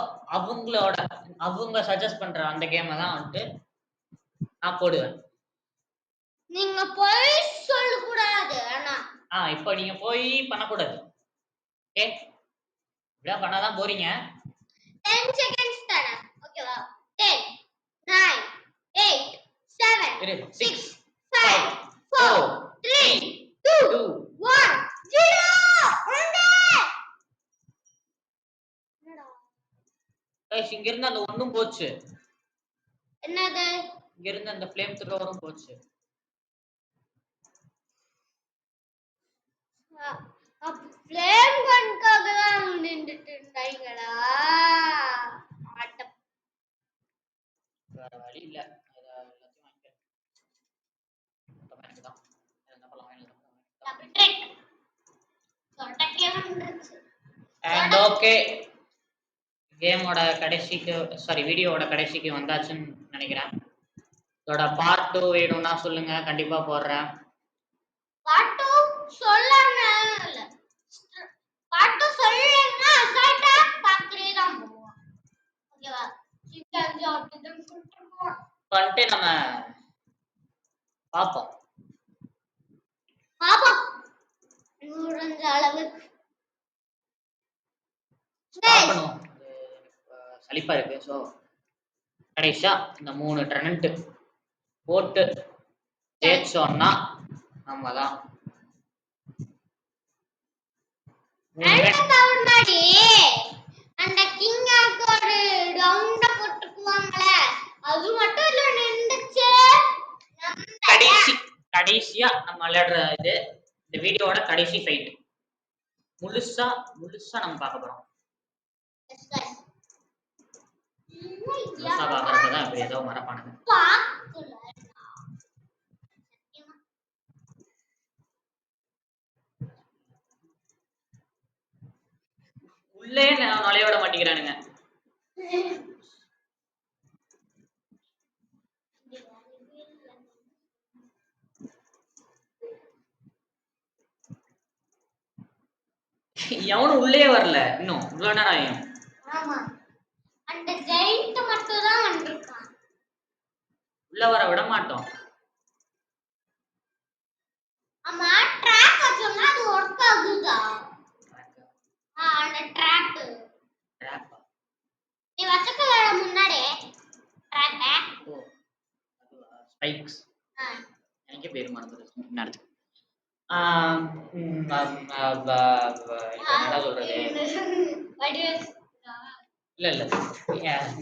அவங்க சஜஸ்ட் பண்ற அந்த கேமை தான் வந்துட்டு நான் போடுவேன். நீங்க போய் சொல்ல கூடாது. ஆனா இப்போ நீங்க போய் பண்ணக்கூடாது. ஓகே, இப்படியா பண்ணாதான் போறீங்க. 10 seconds தர. ஓகேவா? 10 9 8 7 6 5 4 3 2 1 0 கைஸ் இங்க இருந்து அந்த ஒண்ணும் போச்சு. என்னது? இங்க இருந்து அந்த ஃப்ளேம் த்ரோவரும் போச்சு. ஃப்ளேம் கன்காக தான் நின்னுட்டு இருந்தாங்களா? வேற வழி இல்ல, எல்லாத்தையும் வாங்கிக்கிறேன். தான் என்ன பண்ணலாம். அண்ட் ஓகே, கேமோட கடைசிக்கு வீடியோவோட கடைசிக்கு வந்தாச்சுன்னு நினைக்கிறேன். இதோட பார்ட் 2 வேணும்னா சொல்லுங்க, கண்டிப்பா போடுறேன். பார்ட் 2 சொல்லல இல்ல. பார்ட் 2 சொல்லலன்னா அசால்ட்டா பார்ட் 3 தான் போவோம். ஓகேவா? சீக்கிரம் ஜாப்டன் கொடுத்துருவோம். பண்ணிட்டு நம்ம பாப்போம். முடிஞ்ச அளவுக்கு சலிப்பா இருக்கு. ஸோ கடைசியா இந்த 3 ட்ரெனண்ட் போட்டு ஜெயிச்சோம்னா நம்ம தான் அந்த கிங்காக்கு ஒரு ரவுண்ட போட்டுக்குவாங்களே அது மட்டும் இல்ல நின்னுச்சு. கடைசியா நம்ம விளையாடுற இந்த வீடியோவோட கடைசி ஃபைட் முழுசா நம்ம பார்க்க போறோம். முழுசா பார்க்கறப்பதான் இப்படி ஏதோ மரப்பானுங்க. உள்ளே நுழைய விட மாட்டேங்கிறானுங்க. எவனும் உள்ளே வரல இன்னும் இவ்வளவு நேரம் ஆயும். ஆமா அந்த ஜெயிண்ட் மட்டும் தான் வந்திருக்கான். உள்ள வர விட மாட்டோம். ஆமா ட்ராக் சொன்னா அது வர்க் ஆகுதா? அந்த ட்ராக் நீ வச்சக்கல முன்னாடி ட்ராக் ஓ ஸ்பைக்ஸ் எனக்கு பேர் மறந்துருச்சு முன்னாடி. என்னடா சொல்றது? இல்ல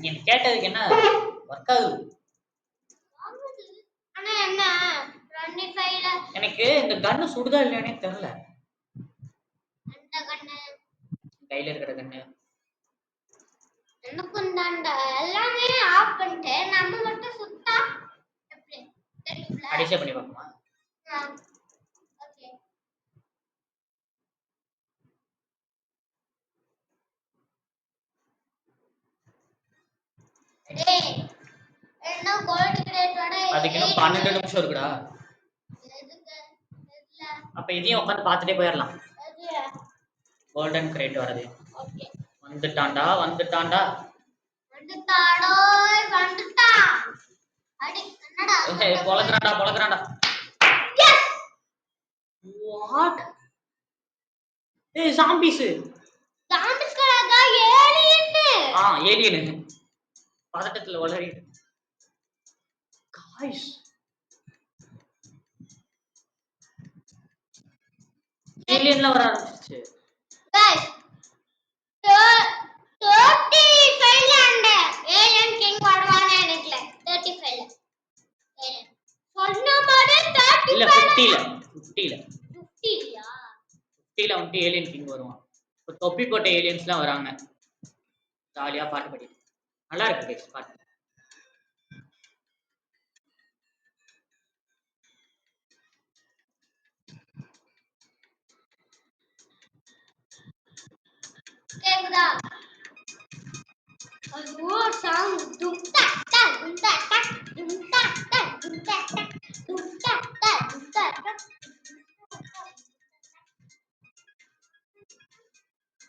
நீ கேட்டதுக்கு என்ன ஒர்க் ஆகுது. ஆனா என்ன 25ல எனக்கு இந்த கன்னு சுடுதா இல்லையானே தெரியல. அந்த கன்னு கையில இருக்கிற கன்னு எனக்கும் தான்டா எல்லாமே ஆஃப் பண்ணிட்டு நம்ம மட்டும் சுத்தா எப்படி தெரியல. கடைசியா பண்ணி பார்ப்போமா? ஓகே டேய் என்ன கோல்ட் கிரேட்டோட அதுக்கு இன்னும் 12 நிமிஷம் இருக்குடா. எதுக்கு தெரியல. அப்ப இதையும் உட்கார்ந்து பார்த்துட்டே போயிடலாம். கோல்டன் கிரேட் வரது. ஓகே வந்துட்டான்டா வந்துட்டாடா அடி என்னடா பொளக்குறான்டா. Yes what? ஏய் ஜாம்பிஸ் கலகா ஏலியன் பதட்டத்துல வளரிட்டு காய்ஸ். ஏலியன்ல வர ஆரம்பிச்சிச்சு. गाइस 35 ல அந்த ஏலியன் கிங் வருவானே நினைக்கல. 35 ல சொன்ன மாதிரி 35 இல்ல 50ல 50யா வந்து ஏலியன் கிங் வருவான். இப்ப தொப்பி போட்ட ஏலியன்ஸ்லாம் வராங்க. ஜாலியா பாட்டு பாடிட்டு நல்லா இருக்கு கைஸ் பாட்டு. கேக்குதா? ஐயோ சாங் டும் டக் டக் டும் டக் டக் டும் டக் டக் டும் டக் டக் டும் டக் டக் டும் டக் டக்.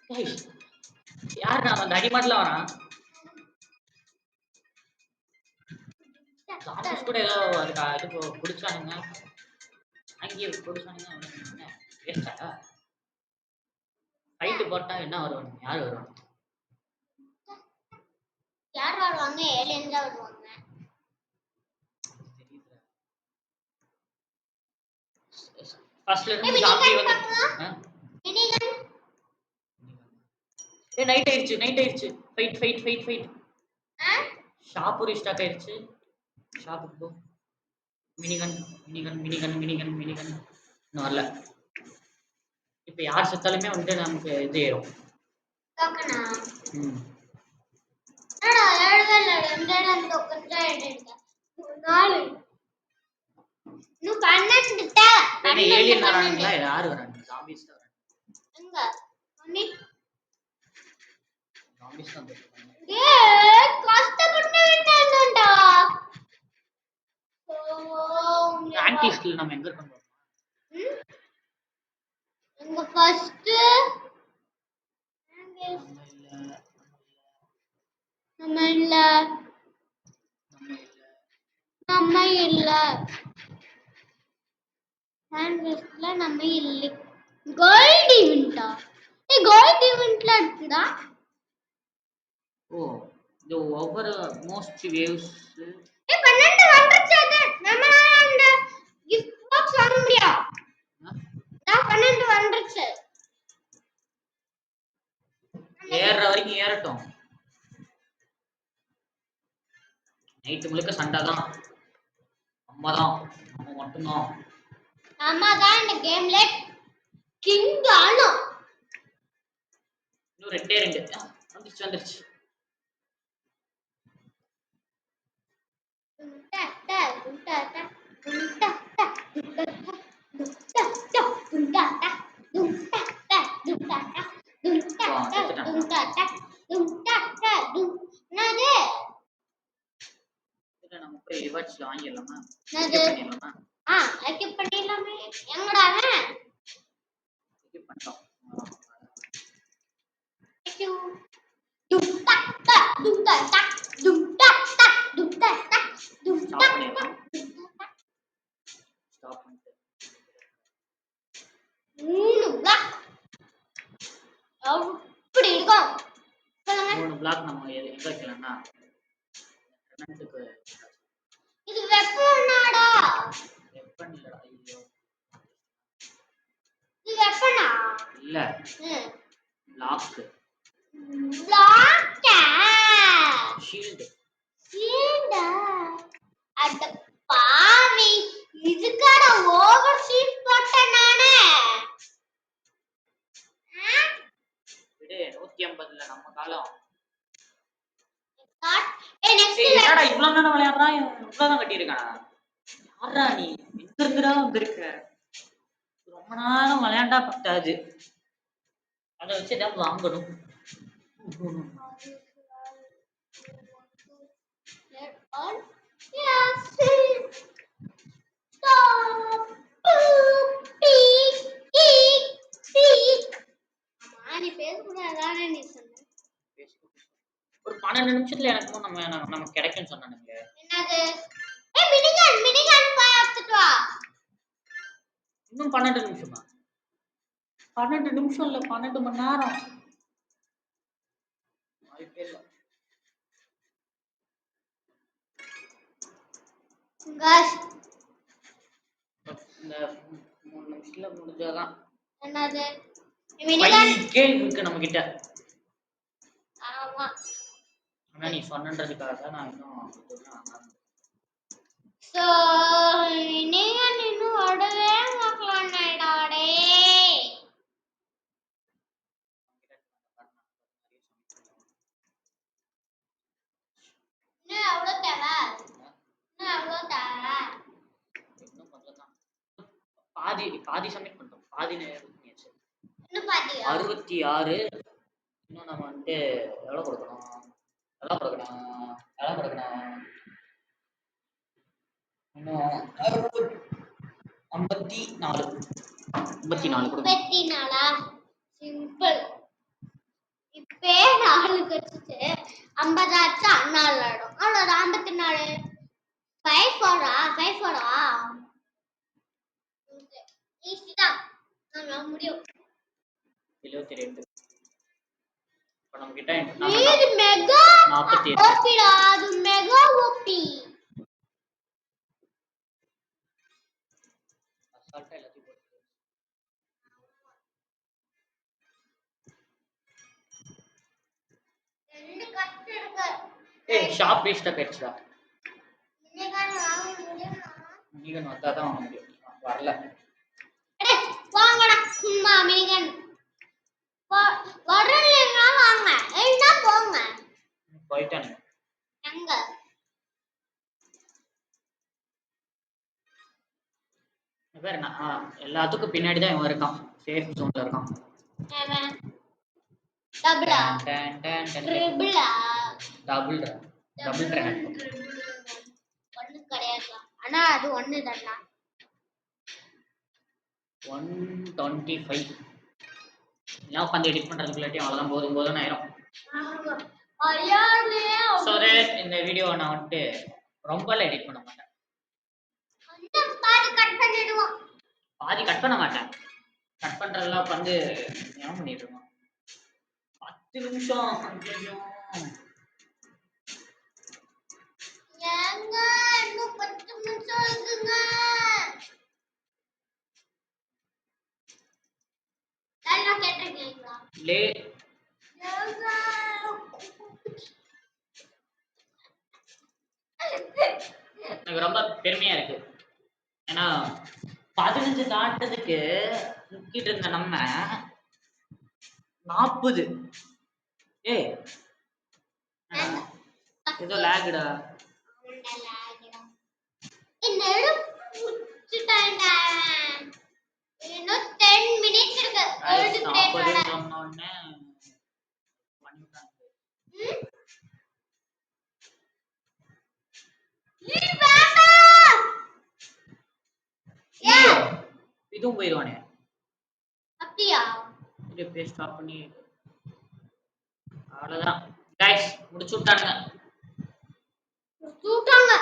கைஸ் யார் நாம அந்த அடிமாட்ல வரான்? ஜாம்பிஸ் கூட ஏதோ அதுக்கு இது குடிச்சானுங்க. அங்கேயே குடிச்சானுங்க. வேஸ்டா ஃபைட் போட்டா என்ன வருவானுங்க? யார் வருவாங்க? யார் வருவாங்க? ஏலியன் தான் வருவாங்க. ஃபர்ஸ்ட்ல இருந்து ஜாம்பி வந்து மினிகன் நைட் ஆயிடுச்சு. ஃபைட். ஷாப் ரீஸ்டார்ட் ஆயிடுச்சு. ஷாப்புக்கு போ. மினிகன் இன்னும் வரல. இப்ப யார் செத்தாலுமே வந்து நமக்கு இது ஏறும். டோக்கனா என்னடா ஏழவே இல்ல. 2 இடம் டோக்கன் தான் எடுங்க. 4 இன்னும் 12 என்ன ஏலியன் வரானுங்களா? யார் வரானுங்க? ஜாம்பிஸ் தான் வரானுங்க. எங்க மம்மி ஜாம்பிஸ் தான் வரானுங்க. கஷ்டப்பட்டு விட்டாங்கடா. ஆன்டிஸ்ல நம்ம எங்க இருக்கோம்? எங்க ஃபர்ஸ்ட் நம்ம இல்ல ஹேண்ட்ல நம்ம இல்ல. கோல்ட் ஈவென்ட்டா? கோல்ட் ஈவென்ட்ல இருக்குடா. ஓ இது ஒவ்வொரு மோஸ்ட் வேவ்ஸ் 12 வந்துருச்சு. நம்ம அந்த கிஃப்ட் பாக்ஸ் வாங்க முடியும். நான் 12 வந்துருச்சு. ஏற வரைக்கும் ஏறட்டும். நைட்டு முழுக்க சண்டை தான். அம்மா தான், நம்ம மட்டும்தான். அம்மா தான் இந்த கேம்ல கிங் ஆனோ. இன்னும் 2 வந்துருச்சு. நம்ம போய் ரிவார்ட்ஸ்ல வாங்கிடலாமா? பண்ணிடலாமா? பண்ணிடலாமே. எங்கடா அவன்? பண்ணிட்டோம். அப்படி இருக்கும். 3 பிளாக் நம்ம எங்க வைக்கலாம்னா ரெண்டுக்கு இது வெப்பனாடா. வெப்பன் இல்லடா. ஐயோ இது வெப்பனா இல்ல. Black shield. அட பாவி, இதுக்கான ஓவர் ஷீட் போட்டேன் நானே. விடு, 150ல நம்ம காலம். என்னடா இவ்வளவு நேரம் விளையாடுறான்? இவ்வளவுதான் கட்டியிருக்கானா? யாரா நீ? எங்க இருந்துடா வந்திருக்க? ரொம்ப நேரம் விளையாண்டா பத்தாது, அதை வச்சு ஏதாவது வாங்கணும். ஒரு 12 நிமிஷத்துல எனக்கு நம்ம கிடைக்கும்னு சொன்னானுங்க. என்னது? மினிகன் பார்த்துட்டு வா. இன்னும் 12 நிமிஷமா? 12 நிமிஷம் இல்ல, 12 மணி நேரம். இந்த 3 நிமிஷத்துல முடிஞ்சாதான். என்னது? கேள்வி இருக்கு நம்ம கிட்ட. ஆமா. ஆனா நீ சொன்னன்றதுக்காக தான் நான் இன்னும் சோ நீங்க இன்னும் ஓடவே மாட்டலாம்டா டேய். இன்னும் எவ்வளவு தேவை? இன்னும் கொஞ்சம் தான். பாதி சப்மிட் பண்ணிட்டோம். பாதி பண்ணியாச்சு. இன்னும் பாதியா? 66. இன்னும் நம்ம வந்துட்டு எவ்வளவு கொடுக்கணும்? இன்னும் 54. 54. சிம்பிள். இப்பே 4 கழிச்சு 50 ஆச்சு. 4 ஆடும். அவ்வளவுதான். 54. 5 ஈஸி தான். நம்ம முடியும். 72. இப்ப நம்ம கிட்ட இது மெகா 48. ஓபிடா. அது மெகா ஓபி. அசால்ட்டா எல்லாத்தையும் போட்டு. ரெண்டு கஷ்டம் இருக்கு. ஏய் ஷாப் வேஸ்டா போயிடுச்சுடா. மினிகன் வாங்க முடியுமா? மினிகன் வந்தாதான் வாங்க முடியும். வரல. வாங்கடா சும்மா மினிகன். வரலன்னா வாங்க. இல்லனா போங்க. போயிட்டானே. எங்க? வேற எல்லாத்துக்கும் பின்னாடி தான் இவன் இருக்கான். சேஃப் ஜோன்ல இருக்கான். அவன் டபுளா? ட்ரிபிளா? Double track. ஒண்ணு கிடையாது. ஆனா அது ஒண்ணு தானா? 125. நான் உட்காந்து எடிட் பண்றதுக்குள்ளாட்டி அவ்வளவுதான். போதும் ஆயிரும். இந்த வீடியோ நான் வந்துட்டு ரொம்ப எடிட் பண்ண மாட்டேன். பாதி கட் பண்ணிடுவோம். பாதி கட் பண்ண மாட்டேன். கட் பண்றதெல்லாம் வந்து என்ன பண்ணிட்டு இருக்கோம். 10 நிமிஷம். ஏங்க இன்னும் 10 நிமிஷம் இருக்குங்க. லைனா கேட்டிருக்கீங்களா? லே ஏங்க எனக்கு ரொம்ப பெருமையா இருக்கு. ஏன்னா 15 தாண்டதுக்கு முக்கிட்டு இருந்த நம்ம 40. ஏய் என்னடா ஏதோ லேகுடா. இன்னும் 10 minutes இருக்கு. Guys, Third 40 grade ஓட. சொன்ன உடனே பண்ணிட்டாங்க. ம்? வேண்டாம். ஐயோ, இதுவும் போயிடுவானே. அப்படியா? இதை பேச ஸ்டாப் பண்ணி அவ்வளவுதான். கைஸ் முடிச்சு விட்டானுங்க. சுட்டாங்க.